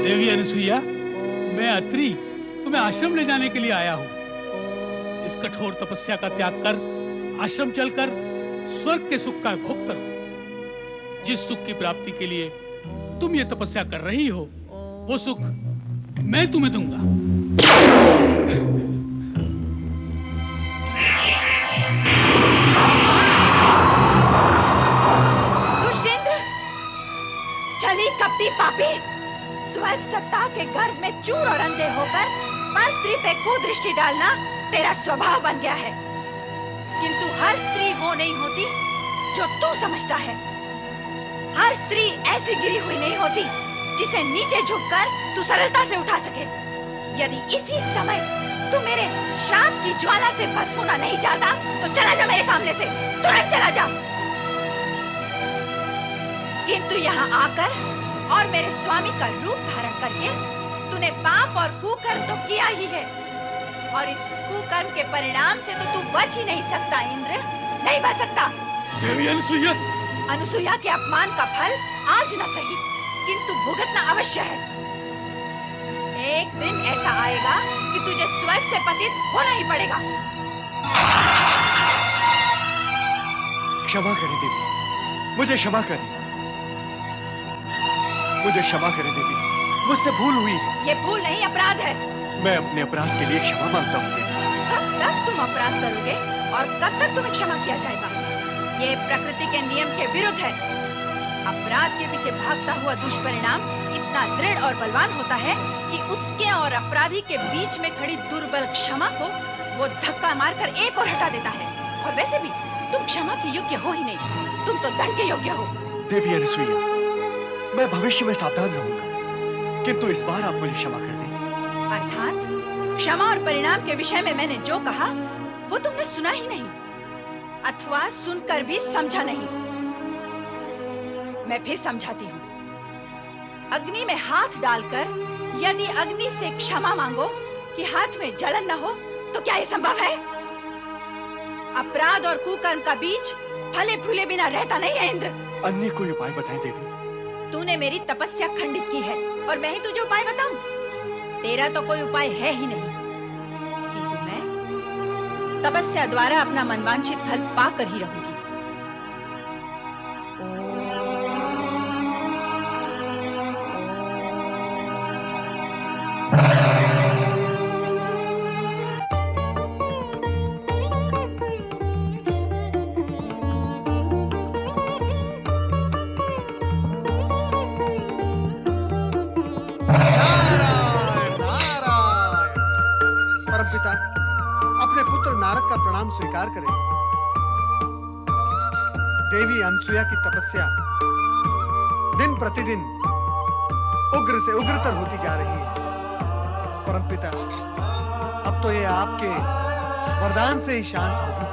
देवी अनुसुईया, मैं अत्रि तुम्हें आश्रम ले जाने के लिए आया हूँ। इस कठोर तपस्या का त्याग कर आश्रम चलकर स्वर्ग के सुख का भोग करो। जिस सुख की प्राप्ति के लिए तुम ये तपस्या कर रही हो, वो सुख मैं तुम्हें दूंगा। दुष्टेंद्र, चली कपटी पापी, स्वर्ग सत्ता के गर्भ में चूर और अंधे होकर पर स्त्री पे कुदृष्टि डालना तेरा स्वभाव बन गया है। किंतु हर स्त्री वो नहीं होती जो तू समझता है। हर स्त्री ऐसी गिरी हुई नहीं होती जिसे नीचे झुककर तू सरलता से उठा सके। यदि इसी समय तू मेरे शाप की ज्वाला से भस्म होना नहीं चाहता तो चला जा मेरे सामने से, तुरंत चला जा। किंतु यहाँ आकर और मेरे स्वामी का रूप धारण करके तूने पाप और कुकर्म तो किया ही है, और इस कुकर्म के परिणाम से तो तू बच ही नहीं सकता इंद्र, नहीं बच सकता। देवी अनुसुईया, अनुसुईया के अपमान का फल आज न सही किंतु भुगतना अवश्य है। एक दिन ऐसा आएगा कि तुझे स्वर्ग से पतित होना ही पड़ेगा। क्षमा करें देवी, मुझे क्षमा करें। मुझे क्षमा करें देवी, मुझसे भूल हुई। ये भूल नहीं, अपराध है। मैं अपने अपराध के लिए क्षमा मांगता हूँ देवी। कब तक तुम अपराध करोगे और कब तक तुम्हें क्षमा किया जाएगा? ये प्रकृति के नियम के विरुद्ध है। अपराध के पीछे भागता हुआ दुष्परिणाम इतना दृढ़ और बलवान होता है कि उसके और अपराधी के बीच में खड़ी दुर्बल क्षमा को वो धक्का मारकर एक और हटा देता है। और वैसे भी तुम क्षमा के योग्य हो ही नहीं, तुम तो दंड के योग्य हो। देवी अनसुईया, मैं भविष्य में सावधान रहूंगा, किंतु इस बार आप मुझे क्षमा कर दें। अर्थात क्षमा और परिणाम के विषय में मैंने जो कहा वो तुमने सुना ही नहीं, अथवा सुनकर भी समझा नहीं। मैं फिर समझाती हूँ। अग्नि में हाथ डालकर यदि अग्नि से क्षमा मांगो कि हाथ में जलन न हो, तो क्या ये संभव है? अपराध और कुकर्म का बीज फले फूले बिना रहता नहीं है इंद्र। अन्य कोई उपाय बताएं देवी। तूने मेरी तपस्या खंडित की है और मैं ही तुझे उपाय बताऊं? तेरा तो कोई उपाय है ही नहीं, किंतु मैं तपस्या द्वारा अपना मनवांछित फल पाकर ही रहूंगी। परमपिता, अपने पुत्र नारद का प्रणाम स्वीकार करें। देवी अनसुया की तपस्या दिन प्रतिदिन उग्र से उग्रतर होती जा रही है। परमपिता, अब तो ये आपके वरदान से ही शांत होगी।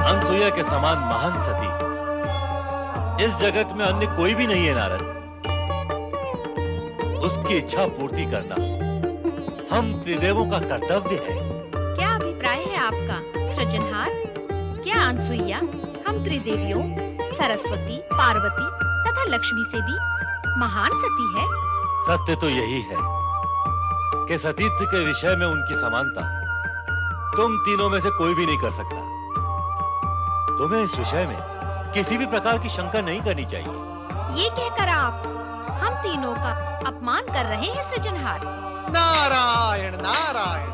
अनसुईया के समान महान सती इस जगत में अन्य कोई भी नहीं है नारद। उसकी इच्छा पूर्ति करना हम त्रिदेवों का कर्तव्य है। क्या अभिप्राय है आपका सृजनहार? क्या अनसुईया हम त्रिदेवियों सरस्वती, पार्वती तथा लक्ष्मी से भी महान सती है? सत्य तो यही है कि सतीत्व के विषय में उनकी समानता तुम तीनों में से कोई भी नहीं कर सकता। तुम्हें इस विषय में किसी भी प्रकार की शंका नहीं करनी चाहिए। ये कहकर आप हम तीनों का अपमान कर रहे हैं सृजनहार। नारायण नारायण,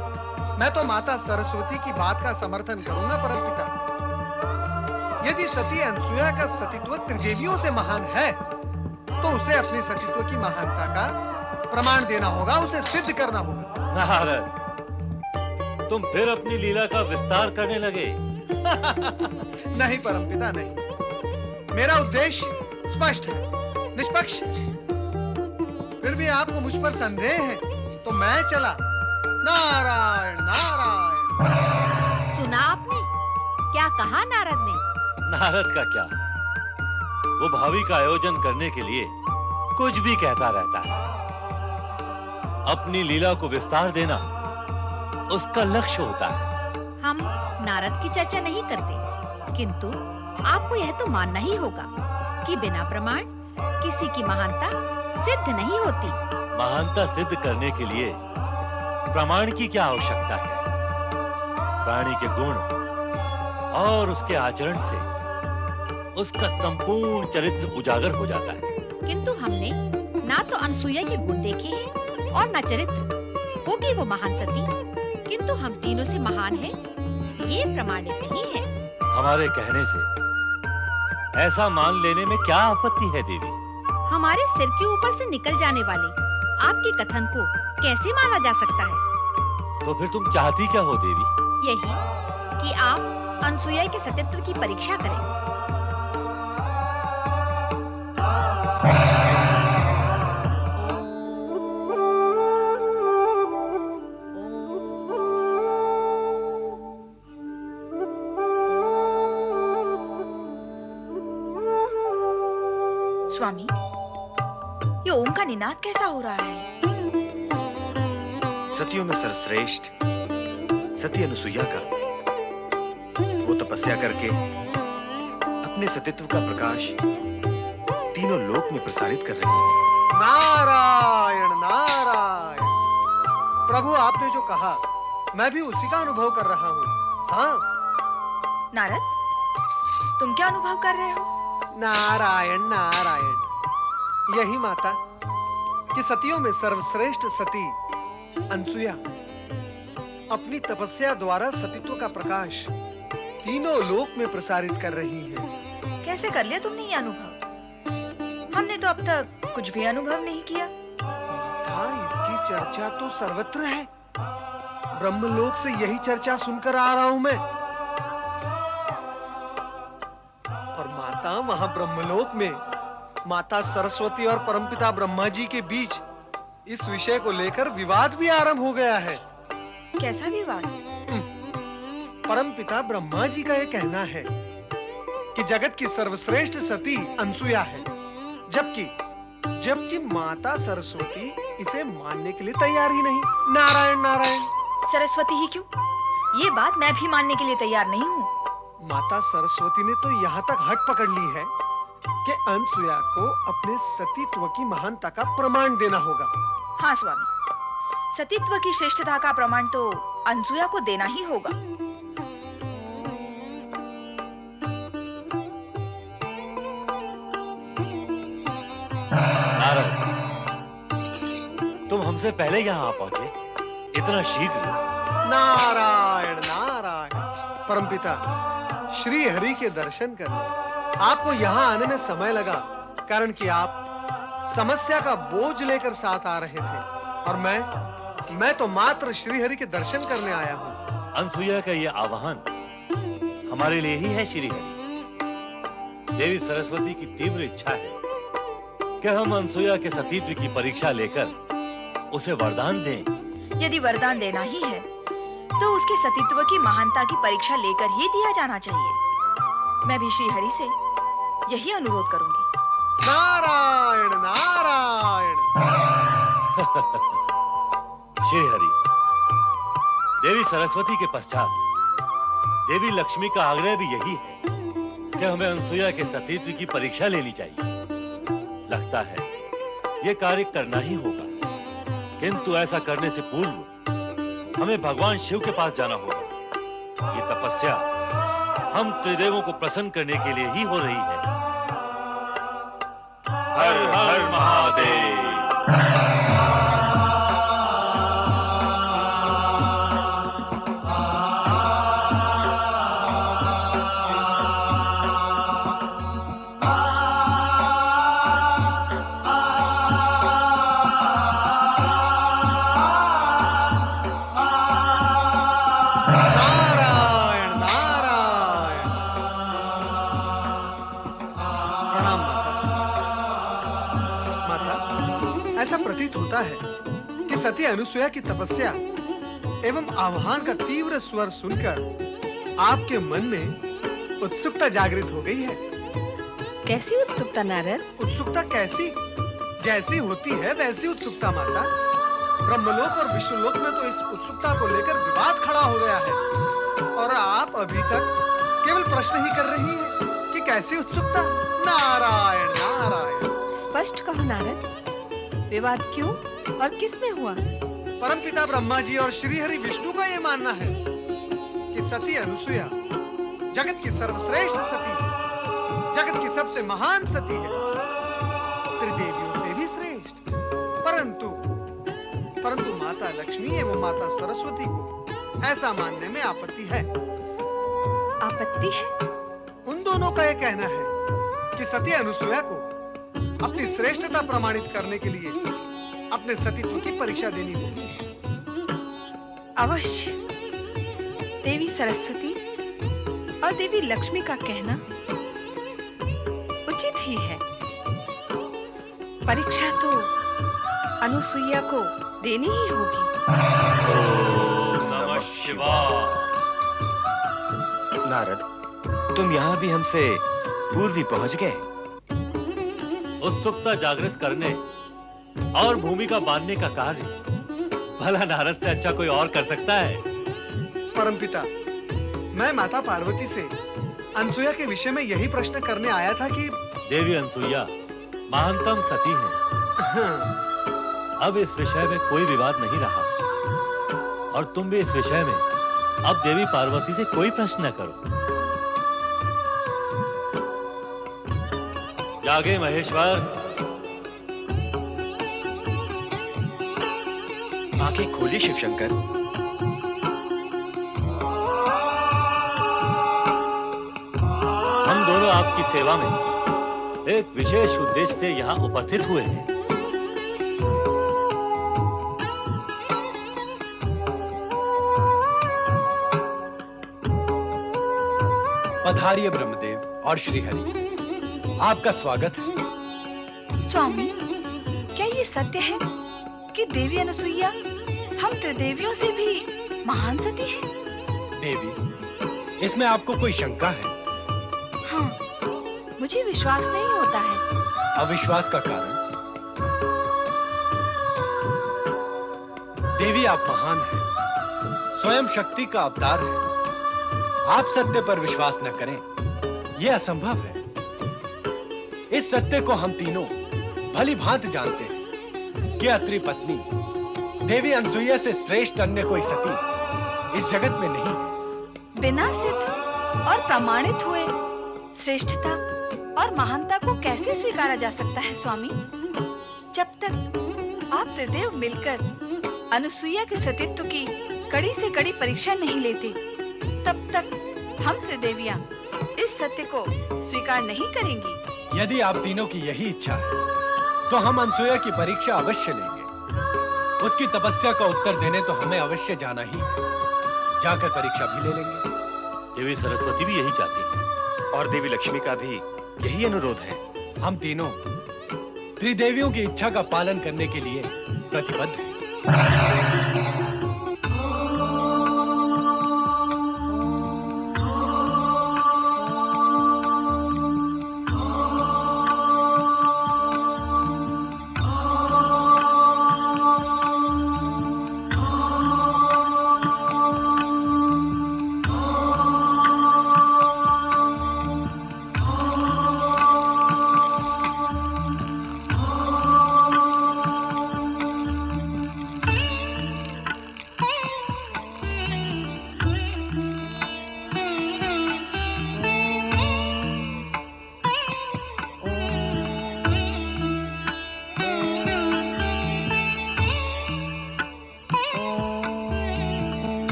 मैं तो माता सरस्वती की बात का समर्थन करूंगा परमपिता। यदि सती अनसुया का सतीत्व त्रिदेवियों से महान है, तो उसे अपने सतीत्व की महानता का प्रमाण देना होगा, उसे सिद्ध करना होगा। नारद, तुम फिर अपनी लीला का विस्तार करने लगे। नहीं परमपिता, नहीं। मेरा उद्देश्य स्पष्ट है, निष्पक्ष है। फिर भी आपको मुझ पर संदेह है, तो मैं चला। नारायण नारायण। सुना आपने क्या कहा नारद ने? नारद का क्या, वो भावी का आयोजन करने के लिए कुछ भी कहता रहता है। अपनी लीला को विस्तार देना उसका लक्ष्य होता है। हम नारद की चर्चा नहीं करते, किंतु आपको यह तो मानना ही होगा कि बिना प्रमाण किसी की महानता सिद्ध नहीं होती। महानता सिद्ध करने के लिए प्रमाण की क्या आवश्यकता है? प्राणी के गुण और उसके आचरण से उसका संपूर्ण चरित्र उजागर हो जाता है। किंतु हमने ना तो अनसुईया के गुण देखे हैं और न चरित्र। होगी वो महान सती, किंतु हम तीनों से महान है, ये प्रमाणित नहीं है। हमारे कहने से ऐसा मान लेने में क्या आपत्ति है देवी? हमारे सिर के ऊपर से निकल जाने वाले आपके कथन को कैसे माना जा सकता है? तो फिर तुम चाहती क्या हो देवी? यही कि आप अनसुईया के सतीत्व की परीक्षा करें। स्वामी, ये ओम का निनाद कैसा हो रहा है? सतियों में सर्वश्रेष्ठ सती अनुसुईया का वो तपस्या करके अपने सतीत्व का प्रकाश तीनों लोक में प्रसारित कर रही है। नारायण नारायण। प्रभु आपने जो कहा मैं भी उसी का अनुभव कर रहा हूँ। हाँ नारद, तुम क्या अनुभव कर रहे हो? नारायण नारायण, यही माता कि सतियों में सर्वश्रेष्ठ सती अनसुया अपनी तपस्या द्वारा सतीत्व का प्रकाश तीनों लोक में प्रसारित कर रही है। कैसे कर लिया तुमने ये अनुभव? हमने तो अब तक कुछ भी अनुभव नहीं किया। हाँ, इसकी चर्चा तो सर्वत्र है। ब्रह्मलोक से यही चर्चा सुनकर आ रहा हूं मैं। और माता, वहां ब्रह्मलोक में माता सरस्वती और परमपिता ब्रह्मा जी के बीच इस विषय को लेकर विवाद भी आरंभ हो गया है। कैसा विवाद? परमपिता ब्रह्मा जी का यह कहना है कि जगत की सर्वश्रेष्ठ सती अनसुया है, जबकि माता सरस्वती इसे मानने के लिए तैयार ही नहीं। नारायण नारायण। सरस्वती ही क्यों? ये बात मैं भी मानने के लिए तैयार नहीं हूँ। माता सरस्वती ने तो यहाँ तक हट पकड़ ली है कि अनसुया को अपने सतीत्व की महानता का प्रमाण देना होगा। हाँ स्वामी, सतीत्व की श्रेष्ठता का प्रमाण तो अनसुया को देना ही होगा। नारद, तुम हमसे पहले यहाँ आ पहुंचे, इतना शीघ्र? नारायण नारायण। परमपिता, श्री हरि के दर्शन करने आपको यहाँ आने में समय लगा, कारण कि आप समस्या का बोझ लेकर साथ आ रहे थे और मैं तो मात्र श्री हरि के दर्शन करने आया हूँ। अनसुया का ये आह्वान हमारे लिए ही है श्री हरि। देवी सरस्वती की तीव्र इच्छा है कि हम अनसुया के सतीत्व की परीक्षा लेकर उसे वरदान दें। यदि वरदान देना ही है तो उसके सतीत्व की महानता की परीक्षा लेकर ही दिया जाना चाहिए। मैं भी श्री हरि से यही अनुरोध करूंगी। नारायण नारायण। श्री हरि, देवी सरस्वती के पश्चात देवी लक्ष्मी का आग्रह भी यही है कि हमें अनसुया के सतीत्व की परीक्षा लेनी चाहिए। लगता है ये कार्य करना ही होगा, किंतु ऐसा करने से पूर्व हमें भगवान शिव के पास जाना होगा। ये तपस्या हम त्रिदेवों को प्रसन्न करने के लिए ही हो रही है। हर हर महादेव। होता है कि सती अनुसुया की तपस्या एवं आह्वान का तीव्र स्वर सुनकर आपके मन में उत्सुकता जागृत हो गई है। कैसी उत्सुकता नारद? उत्सुकता कैसी? जैसी होती है वैसी उत्सुकता माता। ब्रह्मलोक और विष्णुलोक में तो इस उत्सुकता को लेकर विवाद खड़ा हो गया है और आप अभी तक केवल प्रश्न ही कर रही हैं कि कैसी उत्सुकता। नारायण नारायण। स्पष्ट कहो नारद, विवाद क्यों और किस में हुआ? परमपिता ब्रह्मा जी और श्री हरि विष्णु का ये मानना है कि सती अनुसुया जगत की सर्वश्रेष्ठ सती, जगत की सबसे महान सती है, त्रिदेवियों से भी श्रेष्ठ। परंतु माता लक्ष्मी एवं माता सरस्वती को ऐसा मानने में आपत्ति है। आपत्ति है? उन दोनों का यह कहना है कि सती अनुसुया को अपनी श्रेष्ठता प्रमाणित करने के लिए अपने सतीत्व की परीक्षा देनी होगी। अवश्य। देवी सरस्वती और देवी लक्ष्मी का कहना उचित ही है। परीक्षा तो अनुसुईया को देनी ही होगी। नमः शिवाय। नारद, तुम यहाँ भी हमसे पूर्व ही पहुंच गए। उत्सुकता जागृत करने और भूमिका बांधने का कार्य भला नारद से अच्छा कोई और कर सकता है? परमपिता, मैं माता पार्वती से अनसुया के विषय में यही प्रश्न करने आया था कि देवी अनसुया महानतम सती है। अब इस विषय में कोई विवाद नहीं रहा। और तुम भी इस विषय में अब देवी पार्वती से कोई प्रश्न न करो। जागे महेश्वर। आंखें खोली शिवशंकर। हम दोनों आपकी सेवा में एक विशेष उद्देश्य से यहाँ उपस्थित हुए हैं। पधारिए ब्रह्मदेव और श्रीहरि, आपका स्वागत है। स्वामी, क्या ये सत्य है कि देवी अनुसुईया हम त्रिदेवियों से भी महान सती है? देवी, इसमें आपको कोई शंका है? हाँ, मुझे विश्वास नहीं होता है। अविश्वास का कारण? देवी, आप महान हैं, स्वयं शक्ति का अवतार है। आप सत्य पर विश्वास न करें, यह असंभव है। इस सत्य को हम तीनों भली भांति जानते हैं कि अत्रि पत्नी देवी अनसुईया से श्रेष्ठ अन्य कोई सती इस जगत में नहीं है। बिना सिद्ध और प्रमाणित हुए श्रेष्ठता और महानता को कैसे स्वीकारा जा सकता है स्वामी? जब तक आप त्रिदेव मिलकर अनुसुईया के सतीत्व की कड़ी से कड़ी परीक्षा नहीं लेते, तब तक हम त्रिदेवियां इस सत्य को स्वीकार नहीं करेंगी। यदि आप तीनों की यही इच्छा है, तो हम अनसुईया की परीक्षा अवश्य लेंगे। उसकी तपस्या का उत्तर देने तो हमें अवश्य जाना ही है। जाकर परीक्षा भी ले लेंगे। देवी सरस्वती भी यही चाहती है और देवी लक्ष्मी का भी यही अनुरोध है। हम तीनों त्रिदेवियों की इच्छा का पालन करने के लिए प्रतिबद्ध हैं।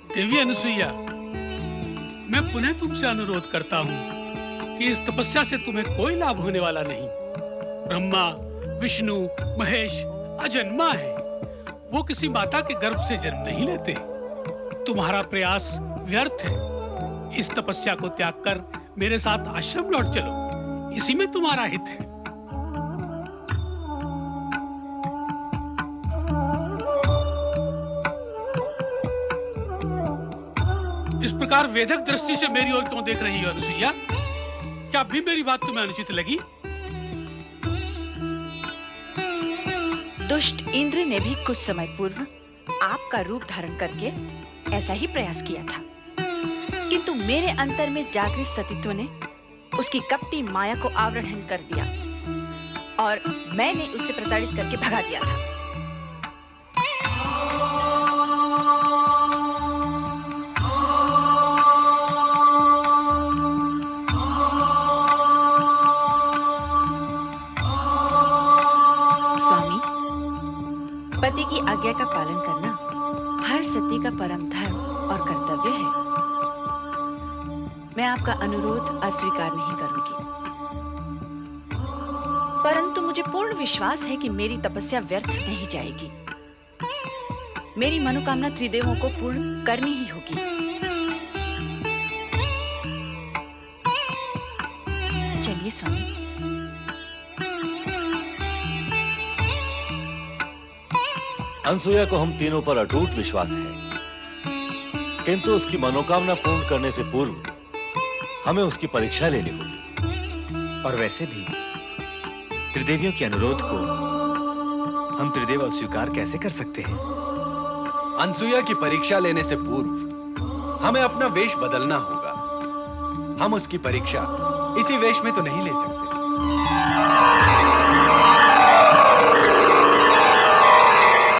देवी अनुसुईया, मैं पुनः तुमसे अनुरोध करता हूँ कि इस तपस्या से तुम्हें कोई लाभ होने वाला नहीं। ब्रह्मा, विष्णु, महेश अजन्मा है। वो किसी माता के गर्भ से जन्म नहीं लेते। तुम्हारा प्रयास व्यर्थ है। इस तपस्या को त्याग कर मेरे साथ आश्रम लौट चलो, इसी में तुम्हारा हित है। इस प्रकार वेधक दृष्टि से मेरी ओर क्यों देख रही हो अनुसुईया? क्या भी मेरी बात तुम्हें अनुचित लगी? दुष्ट इंद्र ने भी कुछ समय पूर्व आपका रूप धारण करके ऐसा ही प्रयास किया था, किंतु मेरे अंतर में जागृत सतीत्व ने उसकी कपटी माया को आवरण कर दिया और मैंने उसे प्रताड़ित करके भगा दिया था। पति की आज्ञा का पालन करना हर सती का परम धर्म और कर्तव्य है। मैं आपका अनुरोध अस्वीकार नहीं करूंगी, परंतु मुझे पूर्ण विश्वास है कि मेरी तपस्या व्यर्थ नहीं जाएगी। मेरी मनोकामना त्रिदेवों को पूर्ण करनी ही होगी। चलिए स्वामी। अनसुईया को हम तीनों पर अटूट विश्वास है, किंतु उसकी मनोकामना पूर्ण करने से पूर्व हमें उसकी परीक्षा लेनी होगी। और वैसे भी त्रिदेवियों के अनुरोध को हम त्रिदेव अस्वीकार कैसे कर सकते हैं? अनसुईया की परीक्षा लेने से पूर्व हमें अपना वेश बदलना होगा। हम उसकी परीक्षा इसी वेश में तो नहीं ले सकते।